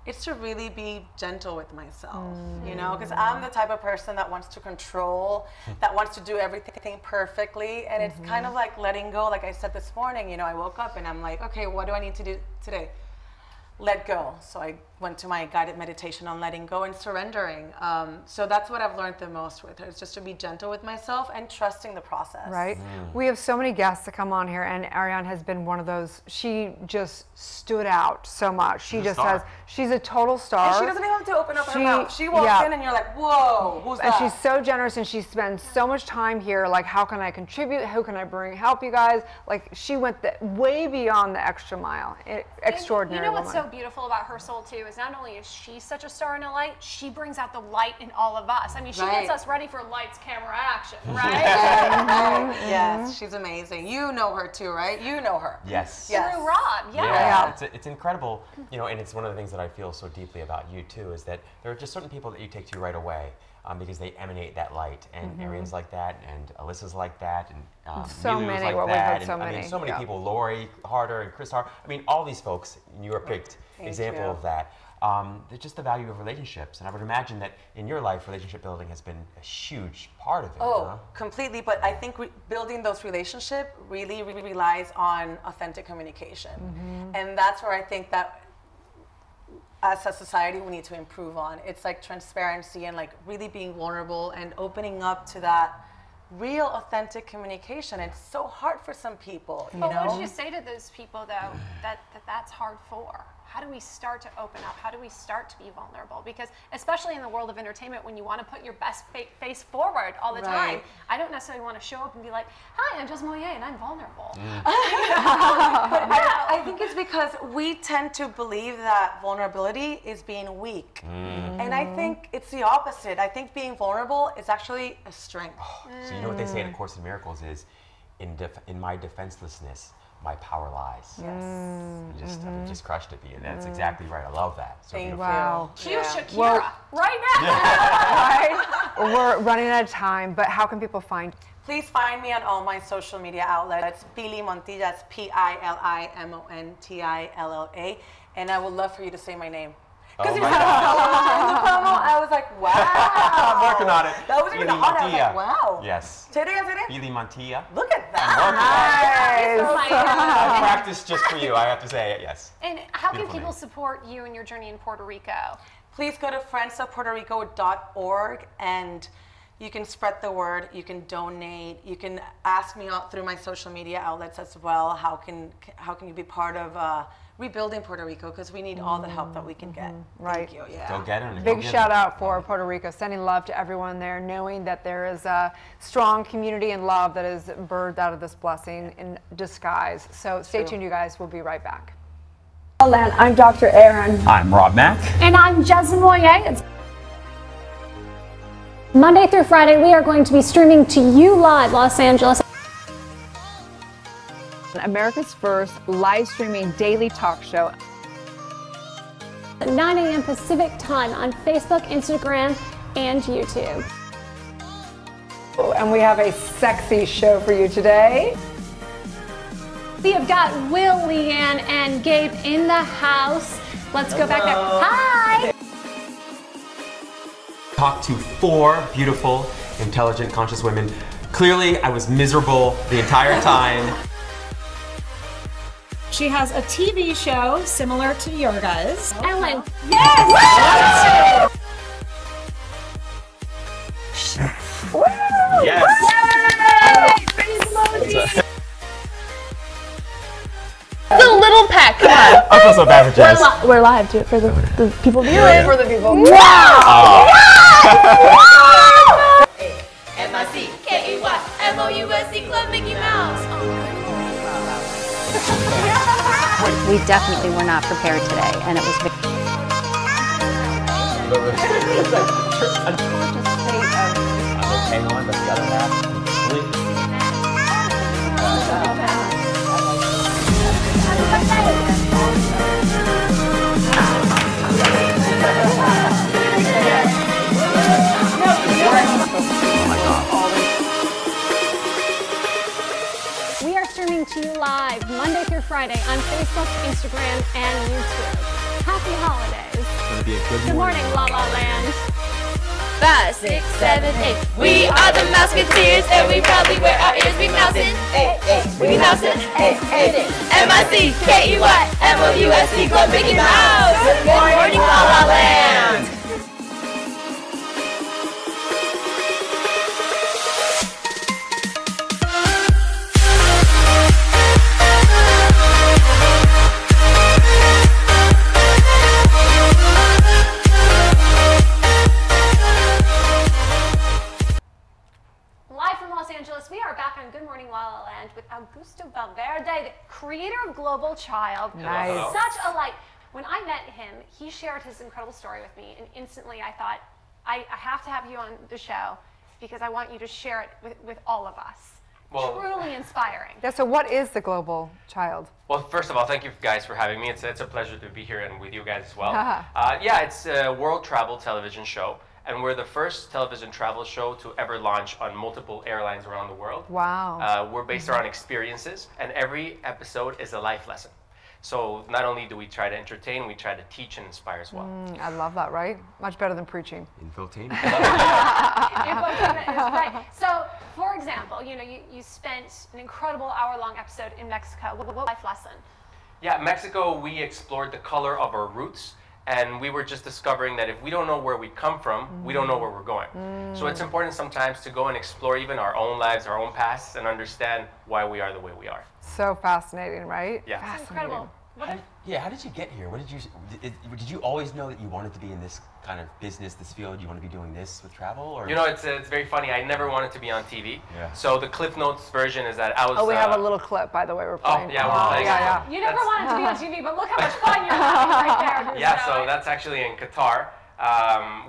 [SPEAKER 4] it's to really be gentle with myself, you know, because I'm the type of person that wants to control, that wants to do everything perfectly, and it's kind of like letting go. Like I said this morning, you know, I woke up and I'm like, okay, what do I need to do today? Let go. So I went to my guided meditation on letting go and surrendering. So that's what I've learned the most with her, is just to be gentle with myself and trusting the process.
[SPEAKER 1] Right. We have so many guests that come on here, and Erin has been one of those. She just stood out so much. She just has. She's a total star.
[SPEAKER 4] And she doesn't even have to open up her mouth. She walks in and you're like, whoa, who's that?
[SPEAKER 1] And she's so generous, and she spends so much time here. Like, how can I contribute? How can I help you guys? Like, she went way beyond the extra mile. Extraordinary.
[SPEAKER 3] You know what's so beautiful about her soul too is not only is she such a star in a light, she brings out the light in all of us. I mean, she gets us ready for lights, camera, action, right?
[SPEAKER 4] Yes, she's amazing. You know her too, right? You know her.
[SPEAKER 2] Yes.
[SPEAKER 3] Through Rob,
[SPEAKER 2] yeah. It's incredible, you know, and it's one of the things that I feel so deeply about you too, is that there are just certain people that you take to right away. Because they emanate that light, and Erin's like that, and Alyssa's like that, and
[SPEAKER 1] so
[SPEAKER 2] Milu's
[SPEAKER 1] many.
[SPEAKER 2] like
[SPEAKER 1] Well, we've
[SPEAKER 2] that,
[SPEAKER 1] had so
[SPEAKER 2] and,
[SPEAKER 1] many.
[SPEAKER 2] I mean, so many people. Lori Harder and Chris Harder. I mean, all these folks. You are a picked example of that. It's just the value of relationships, and I would imagine that in your life, relationship building has been a huge part of it.
[SPEAKER 4] Oh, completely. But I think building those relationships really relies on authentic communication, and that's where I think that, as a society, we need to improve on. It's like transparency and like really being vulnerable and opening up to that real authentic communication. It's so hard for some people, you know?
[SPEAKER 3] What would you say to those people though that's hard for? How do we start to open up? How do we start to be vulnerable? Because especially in the world of entertainment, when you want to put your best face forward all the time, I don't necessarily want to show up and be like, hi, I'm Jess Moyer and I'm vulnerable.
[SPEAKER 4] I think it's because we tend to believe that vulnerability is being weak. And I think it's the opposite. I think being vulnerable is actually a strength.
[SPEAKER 2] So you know what they say in A Course in Miracles is, in my defenselessness, my power lies.
[SPEAKER 4] Yes.
[SPEAKER 2] You just crushed it, and that's exactly right. I love that. So beautiful.
[SPEAKER 1] Wow.
[SPEAKER 3] Cue Shakira right now.
[SPEAKER 1] Right? We're running out of time, but how can people find?
[SPEAKER 4] Please find me on all my social media outlets. Pili Montilla, that's P-I-L-I-M-O-N-T-I-L-L-A. And I would love for you to say my name. Because you said so much in the promo, I was like, wow.
[SPEAKER 2] I'm working on it.
[SPEAKER 4] That was even hard. I was like, wow.
[SPEAKER 2] Yes.
[SPEAKER 4] Say it again, say it again.
[SPEAKER 2] Pili Montilla.
[SPEAKER 4] Look at that.
[SPEAKER 2] I practiced just for you, I have to say it, yes.
[SPEAKER 3] And how can
[SPEAKER 2] Beautiful
[SPEAKER 3] people
[SPEAKER 2] name.
[SPEAKER 3] support you in your journey in Puerto Rico?
[SPEAKER 4] Please go to friendsofpuertorico.org and you can spread the word, you can donate, you can ask me out through my social media outlets as well. How can you be part of rebuilding Puerto Rico, because we need all the help that we can get.
[SPEAKER 1] Right.
[SPEAKER 4] Thank you. Yeah.
[SPEAKER 2] Go get it.
[SPEAKER 1] Big shout out for Puerto Rico, sending love to everyone there, knowing that there is a strong community and love that is birthed out of this blessing in disguise. So stay tuned, you guys. We'll be right back. LaLaLand, I'm Dr. Erin.
[SPEAKER 2] I'm Rob Mack.
[SPEAKER 6] And I'm Jess Moyer. Monday through Friday, we are going to be streaming to you live, Los Angeles.
[SPEAKER 1] America's first live streaming daily talk show.
[SPEAKER 6] At 9 a.m. Pacific time on Facebook, Instagram, and YouTube.
[SPEAKER 1] And we have a sexy show for you today.
[SPEAKER 6] We have got Will, Leanne, and Gabe in the house. Let's go back there. Hi!
[SPEAKER 2] Talked to 4 beautiful, intelligent, conscious women. Clearly, I was miserable the entire time.
[SPEAKER 17] She has a TV show similar to your guys.
[SPEAKER 6] Ellen.
[SPEAKER 17] Yes!
[SPEAKER 2] Yes!
[SPEAKER 7] It's a little peck. Come on.
[SPEAKER 2] I feel so bad for Jess.
[SPEAKER 7] We're live. Do it for the people viewing.
[SPEAKER 1] Do it for the people.
[SPEAKER 7] Wow!
[SPEAKER 18] M-I-C-K-E-Y-M-O-U-S-E Club Mickey Mouse.
[SPEAKER 19] We definitely were not prepared today, and it was
[SPEAKER 2] Hang on, but the other half completely.
[SPEAKER 6] We are streaming to you live Monday through Friday on Facebook, Instagram, and YouTube. Happy holidays.
[SPEAKER 2] It's gonna be a
[SPEAKER 6] Good morning, La La Land.
[SPEAKER 18] 5, 6, 7, 8. We are the Mouseketeers, and we proudly wear our ears. We mousin', we mousin', M-I-C-K-E-Y-M-O-U-S-E Club Mickey Mouse. Good morning, La La Land.
[SPEAKER 6] We are back on Good Morning La La Land with Augusto Valverde, the creator of Global Child.
[SPEAKER 1] Nice.
[SPEAKER 6] Such a light. When I met him, he shared his incredible story with me, and instantly I thought, I have to have you on the show because I want you to share it with all of us.
[SPEAKER 5] Well,
[SPEAKER 6] truly inspiring.
[SPEAKER 1] Yeah, so what is the Global Child?
[SPEAKER 5] Well, first of all, thank you guys for having me. It's a pleasure to be here and with you guys as well. Yeah, it's a world travel television show. And we're the first television travel show to ever launch on multiple airlines around the world.
[SPEAKER 1] Wow.
[SPEAKER 5] We're based around experiences, and every episode is a life lesson. So not only do we try to entertain, we try to teach and inspire as well.
[SPEAKER 1] I love that, right? Much better than preaching.
[SPEAKER 2] Infotainment.
[SPEAKER 6] Infotainment is right. So, for example, you spent an incredible hour-long episode in Mexico. What life lesson?
[SPEAKER 5] Yeah, Mexico, we explored the color of our roots. And we were just discovering that if we don't know where we come from, we don't know where we're going. So it's important sometimes to go and explore even our own lives, our own pasts, and understand why we are the way we are.
[SPEAKER 1] So fascinating, right?
[SPEAKER 5] Yeah.
[SPEAKER 6] That's incredible.
[SPEAKER 2] How did you get here? Did you always know that you wanted to be in this kind of business, this field? You want to be doing this with travel? Or?
[SPEAKER 5] You know, it's very funny. I never wanted to be on TV. Yeah. So the Cliff Notes version is that I was...
[SPEAKER 1] Oh, we have a little clip, by the way, we're playing.
[SPEAKER 5] Oh, yeah, we're playing.
[SPEAKER 6] Yeah. You never wanted to be on TV, but look how much fun you're having right there.
[SPEAKER 5] Yeah, so that's actually in Qatar.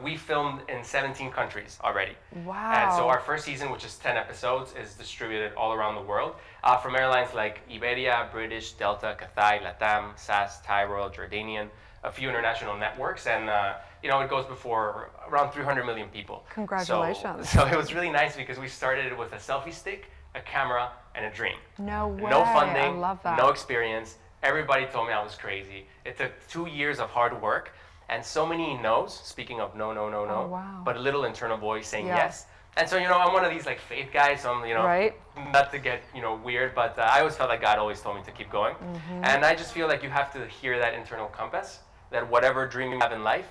[SPEAKER 5] We filmed in 17 countries already.
[SPEAKER 1] Wow.
[SPEAKER 5] And so our first season, which is 10 episodes, is distributed all around the world from airlines like Iberia, British, Delta, Cathay, LATAM, SAS, Thai, Royal Jordanian, a few international networks, and it goes before around 300 million people.
[SPEAKER 1] Congratulations.
[SPEAKER 5] So it was really nice because we started with a selfie stick, a camera, and a dream.
[SPEAKER 1] No way.
[SPEAKER 5] No funding,
[SPEAKER 1] I love that.
[SPEAKER 5] no experience. Everybody told me I was crazy. It took 2 years of hard work. And so many no's, speaking of no,
[SPEAKER 1] wow.
[SPEAKER 5] but a little internal voice saying yes. And so, I'm one of these like faith guys, so I'm,
[SPEAKER 1] right.
[SPEAKER 5] not to get, weird, but I always felt like God always told me to keep going. And I just feel like you have to hear that internal compass, that whatever dream you have in life,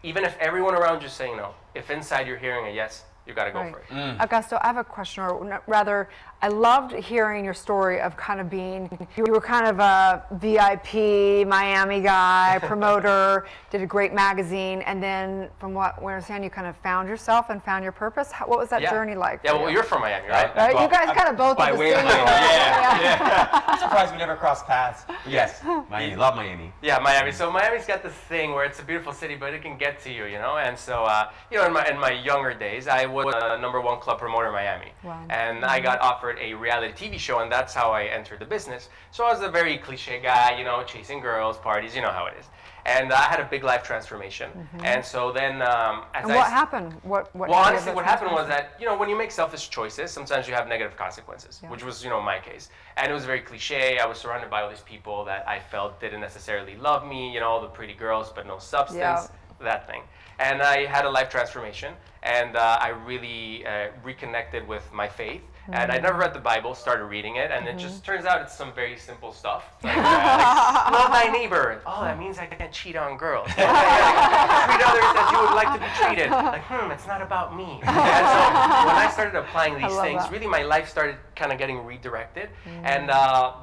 [SPEAKER 5] even if everyone around you is saying no, if inside you're hearing a yes, you got to go for it.
[SPEAKER 1] Augusto, I have a question, or rather, I loved hearing your story of kind of being, you were kind of a VIP Miami guy, promoter, did a great magazine, and then from what we understand, you kind of found yourself and found your purpose. What was that journey like?
[SPEAKER 5] Yeah, well, you're from Miami, right?
[SPEAKER 1] Right, well, you guys kind of both
[SPEAKER 2] by
[SPEAKER 1] did the
[SPEAKER 2] way
[SPEAKER 1] same.
[SPEAKER 2] of yeah. I'm surprised we never crossed paths. Yes, Miami, love Miami.
[SPEAKER 5] Yeah, Miami. So Miami's got this thing where it's a beautiful city, but it can get to you, And so, in my younger days, I was a #1 club promoter in Miami.
[SPEAKER 1] Wow.
[SPEAKER 5] And I got offered a reality TV show, and that's how I entered the business. So I was a very cliche guy, you know, chasing girls, parties, you know how it is. And I had a big life transformation. And so then
[SPEAKER 1] what happened?
[SPEAKER 5] Well, honestly, what happened was that, you know, when you make selfish choices, sometimes you have negative consequences, which was, you know, my case. And it was very cliche. I was surrounded by all these people that I felt didn't necessarily love me, you know, all the pretty girls, but no substance, that thing. And I had a life transformation, and I really reconnected with my faith. And I never read the Bible, started reading it, and it just turns out it's some very simple stuff. Like, love thy neighbor. Oh, that means I can't cheat on girls. Okay, treat others as you would like to be treated. Like, it's not about me. And so when I started applying these things, really my life started kind of getting redirected. And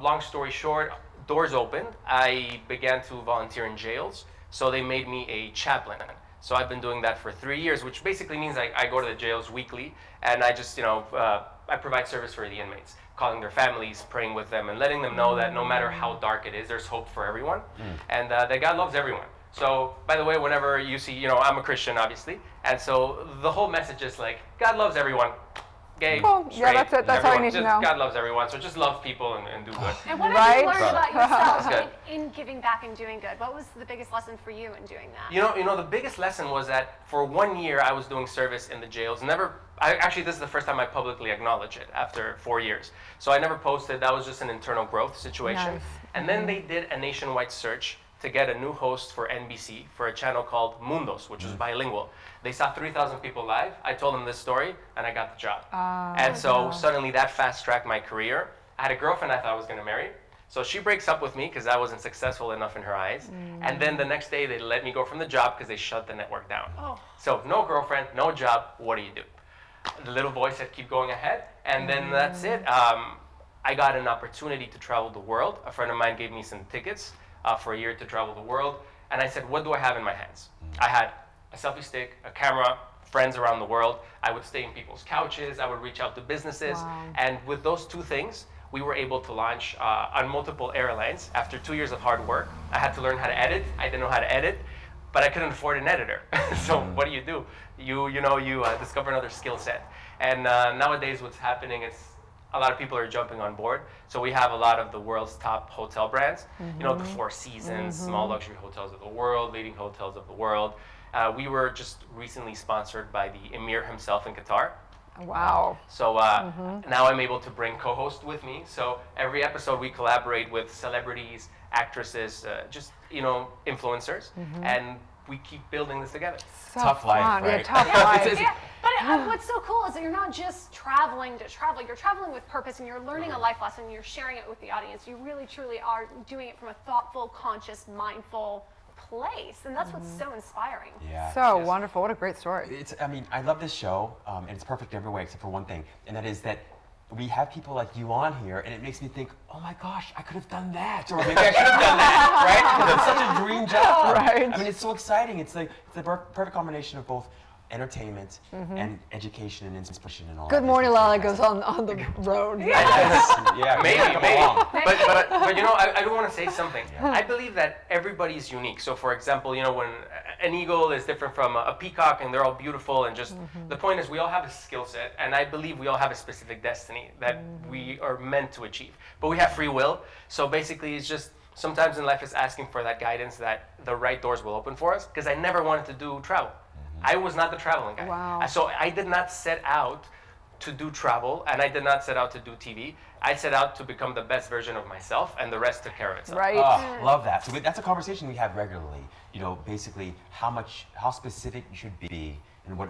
[SPEAKER 5] long story short, doors opened. I began to volunteer in jails, so they made me a chaplain. So I've been doing that for 3 years, which basically means I go to the jails weekly, and I just, you know, I provide service for the inmates, calling their families, praying with them, and letting them know that no matter how dark it is, there's hope for everyone, and that God loves everyone. So, by the way, whenever you see, you know, I'm a Christian, obviously, and so the whole message is like, God loves everyone. Gay, straight,
[SPEAKER 1] yeah, that's it. That's all you need to know.
[SPEAKER 5] God loves everyone, so just love people and do good.
[SPEAKER 3] And what have you learned about yourself in giving back and doing good? What was the biggest lesson for you in doing that?
[SPEAKER 5] You know, the biggest lesson was that for 1 year I was doing service in the jails. Actually, this is the first time I publicly acknowledge it after 4 years. So I never posted. That was just an internal growth situation.
[SPEAKER 1] Nice.
[SPEAKER 5] And then they did a nationwide search to get a new host for NBC for a channel called Mundos, which was bilingual. They saw 3,000 people live. I told them this story, and I got the job. And so suddenly that fast-tracked my career. I had a girlfriend I thought I was going to marry. So she breaks up with me because I wasn't successful enough in her eyes. And then the next day, they let me go from the job because they shut the network down. So no girlfriend, no job, what do you do? The little voice said, keep going ahead. And then that's it. I got an opportunity to travel the world. A friend of mine gave me some tickets for a year to travel the world. And I said, what do I have in my hands? I had a selfie stick, a camera, friends around the world. I would stay in people's couches. I would reach out to businesses. And with those two things, we were able to launch on multiple airlines. After 2 years of hard work, I had to learn how to edit. I didn't know how to edit, but I couldn't afford an editor. So what do? You discover another skill set. And nowadays what's happening is a lot of people are jumping on board. So we have a lot of the world's top hotel brands. You know, the Four Seasons, small luxury hotels of the world, leading hotels of the world. We were just recently sponsored by the Emir himself in Qatar.
[SPEAKER 1] Wow.
[SPEAKER 5] So now I'm able to bring co-hosts with me. So every episode we collaborate with celebrities, actresses, just, you know, influencers. And we keep building this together.
[SPEAKER 1] So
[SPEAKER 2] tough life, right?
[SPEAKER 1] Yeah, tough life.
[SPEAKER 3] But what's so cool is that you're not just traveling to travel. You're traveling with purpose, and you're learning a life lesson. You're sharing it with the audience. You really, truly are doing it from a thoughtful, conscious, mindful place, and that's what's so inspiring.
[SPEAKER 2] Yeah.
[SPEAKER 1] So wonderful. What a great story.
[SPEAKER 2] I mean, I love this show, and it's perfect in every way except for one thing, and that is that we have people like you on here, and it makes me think, oh my gosh, I could have done that, or maybe I should have done that, right? Because it's such a dream job.
[SPEAKER 1] Right.
[SPEAKER 2] I mean, it's so exciting. It's the perfect combination of both entertainment and education and inspiration and all.
[SPEAKER 1] Good Morning LaLa goes on the road.
[SPEAKER 2] Yeah,
[SPEAKER 5] maybe. But you know, I do want to say something. I believe that everybody is unique. So for example, you know, when an eagle is different from a peacock, and they're all beautiful, and just the point is we all have a skill set, and I believe we all have a specific destiny that we are meant to achieve. But we have free will. So basically it's just sometimes in life it's asking for that guidance that the right doors will open for us, because I never wanted to do travel. I was not the traveling guy.
[SPEAKER 1] Wow.
[SPEAKER 5] So I did not set out to do travel, and I did not set out to do TV. I set out to become the best version of myself, and the rest took care of itself.
[SPEAKER 1] Right.
[SPEAKER 2] Oh, love that. So that's a conversation we have regularly. You know, basically how specific you should be in what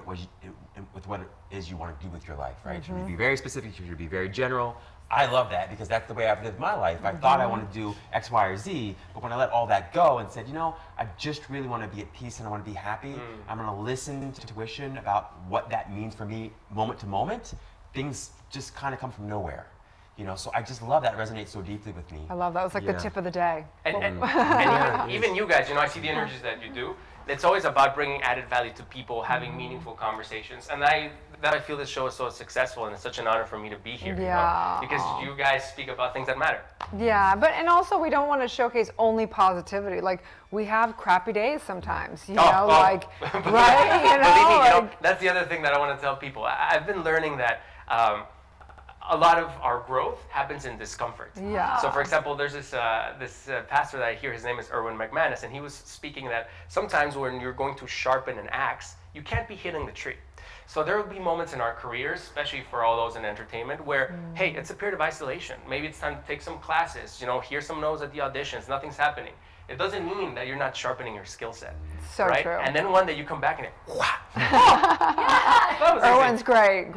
[SPEAKER 2] it is you want to do with your life, right? Should you be very specific? Should you be very general? I love that because that's the way I've lived my life. I thought I wanted to do X, Y, or Z, but when I let all that go and said, you know, I just really want to be at peace and I want to be happy, I'm going to listen to tuition about what that means for me moment to moment, things just kind of come from nowhere. You know, so I just love that. It resonates so deeply with me.
[SPEAKER 1] I love that. It was like the tip of the day.
[SPEAKER 5] And even you guys, you know, I see the energies that you do. It's always about bringing added value to people, having meaningful conversations. And I feel this show is so successful, and it's such an honor for me to be here.
[SPEAKER 1] Yeah.
[SPEAKER 5] You know? Because you guys speak about things that matter.
[SPEAKER 1] Yeah, and also we don't want to showcase only positivity. Like, we have crappy days sometimes, you know, like, right? You know,
[SPEAKER 5] believe me, you know, that's the other thing that I want to tell people. I've been learning that a lot of our growth happens in discomfort.
[SPEAKER 1] Yeah.
[SPEAKER 5] So, for example, there's this pastor that I hear, his name is Erwin McManus, and he was speaking that sometimes when you're going to sharpen an axe, you can't be hitting the tree. So there will be moments in our careers, especially for all those in entertainment, where, hey, it's a period of isolation. Maybe it's time to take some classes, you know, hear some no's at the auditions, nothing's happening. It doesn't mean that you're not sharpening your skill set.
[SPEAKER 1] So
[SPEAKER 5] right?
[SPEAKER 1] true.
[SPEAKER 5] And then one day you come back and
[SPEAKER 1] Erwin's great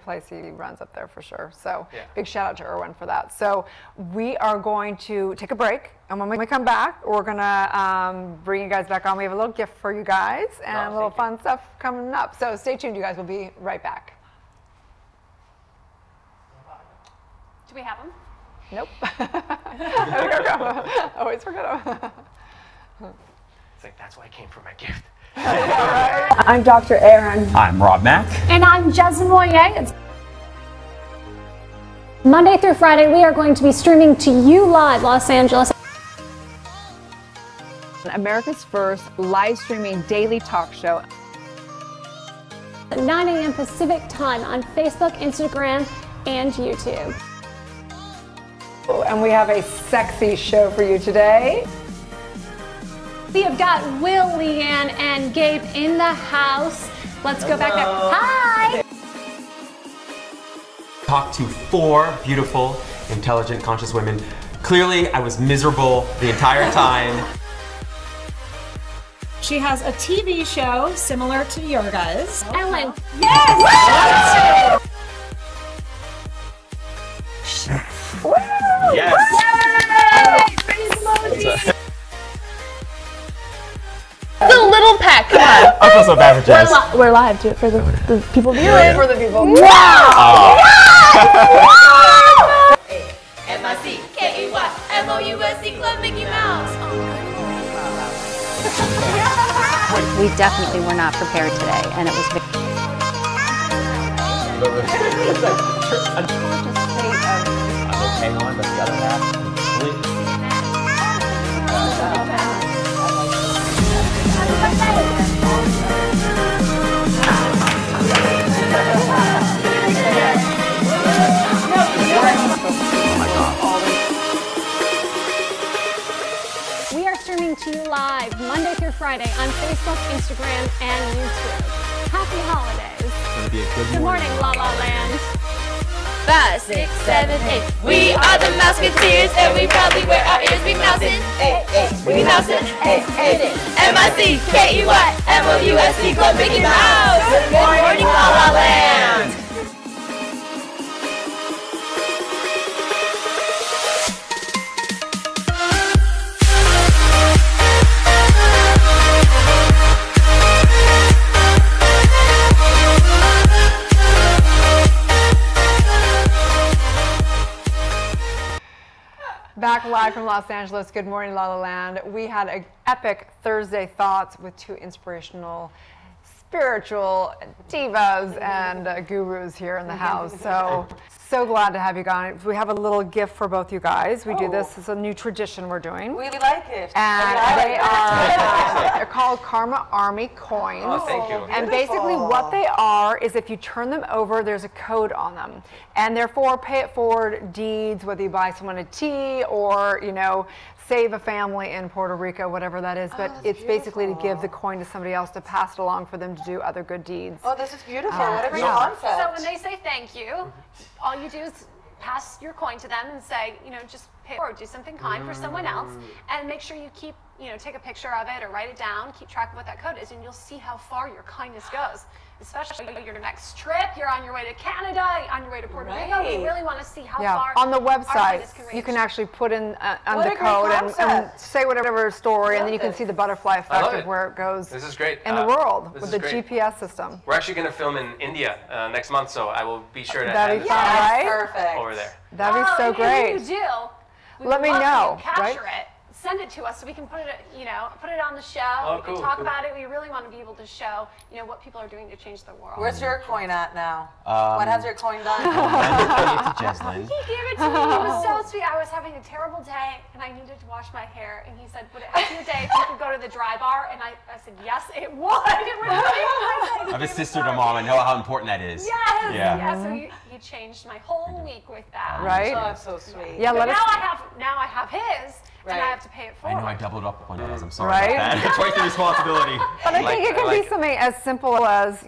[SPEAKER 1] place he runs up there for sure. So big shout out to Erwin for that. So we are going to take a break, and when we come back, we're gonna bring you guys back on. We have a little gift for you guys and a little fun stuff coming up. So stay tuned, you guys. We'll be right back.
[SPEAKER 3] Do we have them?
[SPEAKER 1] Nope. Always forget them.
[SPEAKER 5] It's like, that's why I came for my gift.
[SPEAKER 6] I'm Dr. Erin.
[SPEAKER 2] I'm Rob Mack.
[SPEAKER 6] And I'm Jasmine Moyer. Monday through Friday, we are going to be streaming to you live, Los Angeles.
[SPEAKER 1] America's first live streaming daily talk show.
[SPEAKER 6] At 9 a.m. Pacific time on Facebook, Instagram, and YouTube.
[SPEAKER 1] And we have a sexy show for you today.
[SPEAKER 6] We have got Will, Leanne, and Gabe in the house. Let's go back there. Hi!
[SPEAKER 2] Talked to 4 beautiful, intelligent, conscious women. Clearly, I was miserable the entire time.
[SPEAKER 17] She has a TV show similar to your guys.
[SPEAKER 6] Ellen.
[SPEAKER 17] Yes!
[SPEAKER 1] Woo!
[SPEAKER 2] Yes!
[SPEAKER 18] The little pack, come on.
[SPEAKER 2] I feel so bad for Jess.
[SPEAKER 6] We're live. Do it for the people viewing.
[SPEAKER 1] For the people.
[SPEAKER 18] Wow! M-I-C-K-E-Y-M-O-U-S-E Club Mickey Mouse.
[SPEAKER 19] We definitely were not prepared today, and it was
[SPEAKER 2] I'm okay on, but the other half completely.
[SPEAKER 6] We are streaming to you live Monday through Friday on Facebook, Instagram, and YouTube. Happy holidays.
[SPEAKER 2] It's gonna be a
[SPEAKER 6] Good morning, LaLaLand.
[SPEAKER 18] 5, 6, 7, 8. We are the Mouseketeers, and we probably wear our ears. We mousing, we mousing, M-I-C-K-E-Y-M-O-U-S-E Club Mickey Mouse. Good morning, LaLaLand.
[SPEAKER 1] Back live from Los Angeles. Good morning, LaLaLand. We had an epic Thursday thoughts with 2 inspirational, spiritual divas and gurus here in the house. So glad to have you guys. We have a little gift for both you guys. We do this. It's a new tradition we're doing.
[SPEAKER 4] We like it.
[SPEAKER 1] And they are called Karma Army coins.
[SPEAKER 5] Oh, thank you.
[SPEAKER 1] And basically what they are is if you turn them over, there's a code on them. And they're for pay it forward deeds, whether you buy someone a tea or, you know, save a family in Puerto Rico, whatever that is. But it's basically to give the coin to somebody else to pass it along for them to do other good deeds.
[SPEAKER 4] Oh, this is beautiful. What a great concept.
[SPEAKER 3] So when they say thank you, all you do is pass your coin to them and say, you know, just pay or do something kind for someone else, and make sure you keep, you know, take a picture of it or write it down, keep track of what that code is, and you'll see how far your kindness goes. Especially your next trip, you're on your way to Canada, on your way to Puerto Rico. We really want to see how far
[SPEAKER 1] on the
[SPEAKER 3] our
[SPEAKER 1] website
[SPEAKER 3] kindness can reach.
[SPEAKER 1] you can actually put in the code and say whatever story, and then you can see the butterfly effect of where it goes.
[SPEAKER 5] This is great.
[SPEAKER 1] In the world with the
[SPEAKER 5] great.
[SPEAKER 1] GPS system.
[SPEAKER 5] We're actually going to film in India next month, so I will be sure to
[SPEAKER 1] That'd
[SPEAKER 5] have
[SPEAKER 1] be fun, right?
[SPEAKER 4] Perfect.
[SPEAKER 5] over there.
[SPEAKER 1] That'd be so great.
[SPEAKER 3] If you do, we
[SPEAKER 1] Let me
[SPEAKER 3] would love
[SPEAKER 1] know,
[SPEAKER 3] for you to
[SPEAKER 1] right?
[SPEAKER 3] capture it.
[SPEAKER 6] send it to us so we can put it, put it on the show.
[SPEAKER 5] Oh,
[SPEAKER 6] we can talk about it. We really want to be able to show, what people are doing to change the world.
[SPEAKER 4] Where's your coin at now? What has your coin done?
[SPEAKER 2] Jeslyn.
[SPEAKER 6] He gave it to me. It was so sweet. I was having a terrible day and I needed to wash my hair. And he said, would it help you today if you could go to the dry bar? And I said, yes, it would. It would really.
[SPEAKER 2] I have a sister to mom. I know how important that is.
[SPEAKER 6] Yes.
[SPEAKER 2] Yeah.
[SPEAKER 6] Yeah. So you changed my whole week with that.
[SPEAKER 1] Right.
[SPEAKER 4] Oh, that's so sweet.
[SPEAKER 1] Yeah.
[SPEAKER 6] But now I have his. And I have to pay it forward.
[SPEAKER 2] I know I doubled up on yours. I'm sorry
[SPEAKER 1] Right?
[SPEAKER 2] about that. Twice the responsibility.
[SPEAKER 1] But I think it can be something as simple as,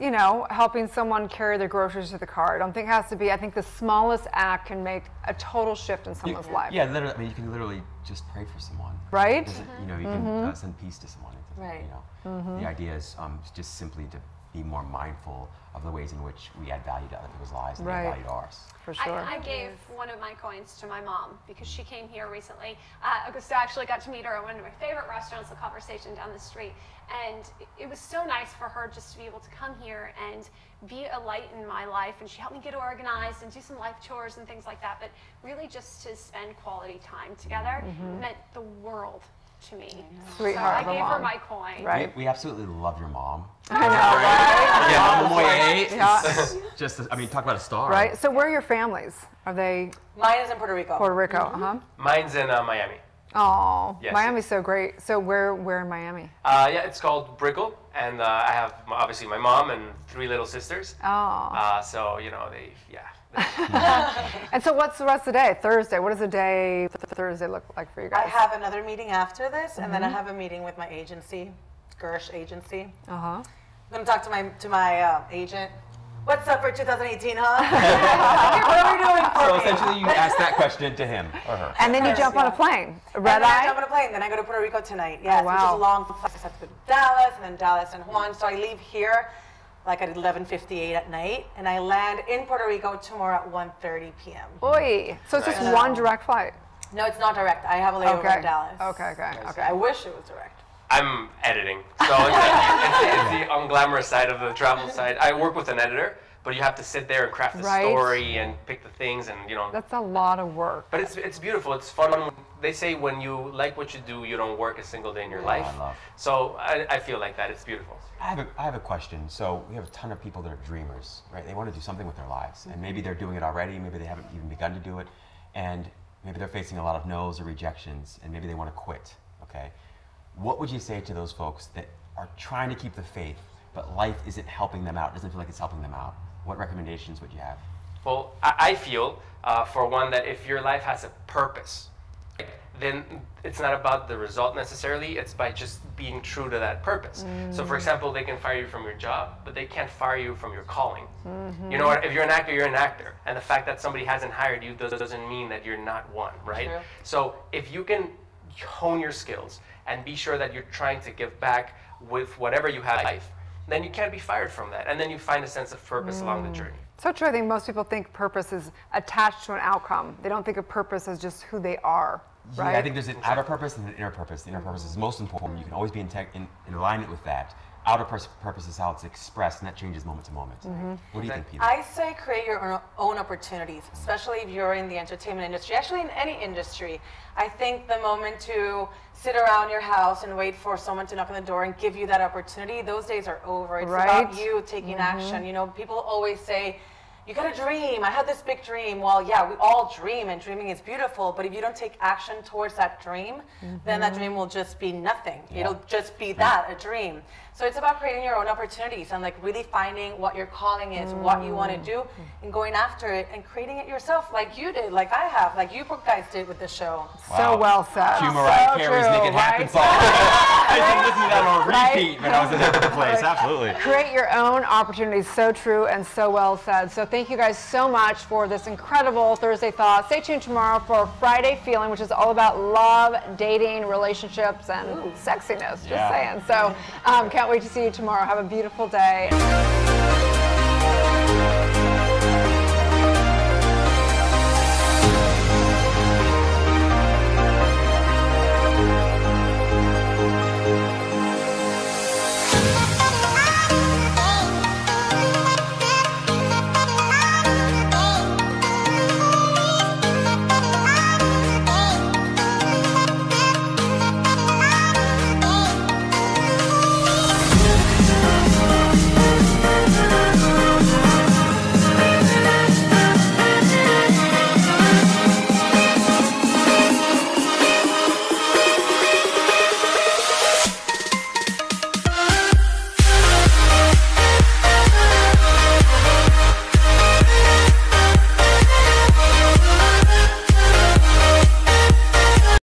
[SPEAKER 1] helping someone carry their groceries to the car. I don't think it has to be. I think the smallest act can make a total shift in someone's life.
[SPEAKER 2] Yeah, literally. I mean, you can literally just pray for someone.
[SPEAKER 1] Right?
[SPEAKER 2] You can send peace to someone.
[SPEAKER 4] Right.
[SPEAKER 2] The idea is just simply to be more mindful of the ways in which we add value to other people's lives and they value to ours.
[SPEAKER 1] For sure.
[SPEAKER 6] I gave one of my coins to my mom because she came here recently. Augusta actually got to meet her at one of my favorite restaurants, The Conversation, down the street. And it was so nice for her just to be able to come here and be a light in my life. And she helped me get organized and do some life chores and things like that. But really just to spend quality time together meant the world to me.
[SPEAKER 1] Sweetheart.
[SPEAKER 6] So I gave her my coin.
[SPEAKER 1] Right.
[SPEAKER 2] We absolutely love your mom.
[SPEAKER 1] I know, right?
[SPEAKER 2] Yeah, Mom Moye.
[SPEAKER 1] Yeah.
[SPEAKER 2] Just, talk about a star.
[SPEAKER 1] Right. So where are your families? Are they?
[SPEAKER 4] Mine is in Puerto Rico.
[SPEAKER 1] Puerto Rico.
[SPEAKER 5] Mine's in Miami.
[SPEAKER 1] Oh,
[SPEAKER 5] Yes.
[SPEAKER 1] Miami's so great. So where in Miami?
[SPEAKER 5] Yeah, it's called Brickell, and I have obviously my mom and 3 little sisters.
[SPEAKER 1] Oh.
[SPEAKER 5] So
[SPEAKER 1] And so what's the rest of the day? Thursday. What does a day Thursday look like for you guys?
[SPEAKER 4] I have another meeting after this, and then I have a meeting with my agency, Gersh Agency. I'm going to talk to my agent. What's up for 2018, huh? What are we doing for
[SPEAKER 2] So
[SPEAKER 4] me?
[SPEAKER 2] essentially you ask that question to him or her.
[SPEAKER 1] And then you jump on a plane. Red
[SPEAKER 4] I
[SPEAKER 1] eye?
[SPEAKER 4] jump on a plane, then I go to Puerto Rico tonight. Yes, which is a long flight. I have to go to Dallas, and then Dallas and Juan. So I leave here like at 11:58 at night, and I land in Puerto Rico tomorrow at 1:30 p.m.
[SPEAKER 1] Oy. So it's just one direct flight?
[SPEAKER 4] No, it's not direct. I have a layover in Dallas.
[SPEAKER 1] Okay.
[SPEAKER 4] I wish it was direct.
[SPEAKER 5] I'm editing, so it's the unglamorous side of the travel side. I work with an editor, but you have to sit there and craft the story and pick the things, and
[SPEAKER 1] That's a lot of work.
[SPEAKER 5] But it's beautiful. It's fun. They say when you like what you do, you don't work a single day in your life.
[SPEAKER 2] I love.
[SPEAKER 5] So I feel like that. It's beautiful.
[SPEAKER 2] I have a question. So we have a ton of people that are dreamers, right? They want to do something with their lives, and maybe they're doing it already. Maybe they haven't even begun to do it, and maybe they're facing a lot of no's or rejections, and maybe they want to quit. Okay, what would you say to those folks that are trying to keep the faith, but life isn't helping them out? Doesn't feel like it's helping them out. What recommendations would you have?
[SPEAKER 5] Well, I feel, for one, that if your life has a purpose, then it's not about the result necessarily, it's by just being true to that purpose. So for example, they can fire you from your job, but they can't fire you from your calling. You know what, if you're an actor, you're an actor. And the fact that somebody hasn't hired you doesn't mean that you're not one, right?
[SPEAKER 4] True.
[SPEAKER 5] So if you can hone your skills and be sure that you're trying to give back with whatever you have in life, then you can't be fired from that. And then you find a sense of purpose along the journey.
[SPEAKER 1] So true. I think most people think purpose is attached to an outcome. They don't think of purpose as just who they are. Right?
[SPEAKER 2] Yeah, I think there's an outer purpose and an inner purpose. The inner purpose is most important. You can always be in alignment with that. Outer purpose is how it's expressed, and that changes moment to moment. What do you think, Peter?
[SPEAKER 4] I say create your own opportunities, especially if you're in the entertainment industry, actually in any industry. I think the moment to sit around your house and wait for someone to knock on the door and give you that opportunity, those days are over. It's about you taking action. You know, people always say, you got a dream. I had this big dream. Well, yeah, we all dream, and dreaming is beautiful. But if you don't take action towards that dream, then that dream will just be nothing. It'll just be that, a dream. So it's about creating your own opportunities and like really finding what your calling is, what you want to do, and going after it and creating it yourself, like you did, like I have, like you guys did with the show.
[SPEAKER 1] So well said.
[SPEAKER 2] Cue Mariah Carey's Make It Happen song. I didn't listen to that on repeat, but I was in a different place. Absolutely.
[SPEAKER 1] Create your own opportunities. So true and so well said. So thank you guys so much for this incredible Thursday Thought. Stay tuned tomorrow for Friday Feeling, which is all about love, dating, relationships, and sexiness. Just saying. So can't wait to see you tomorrow. Have a beautiful day.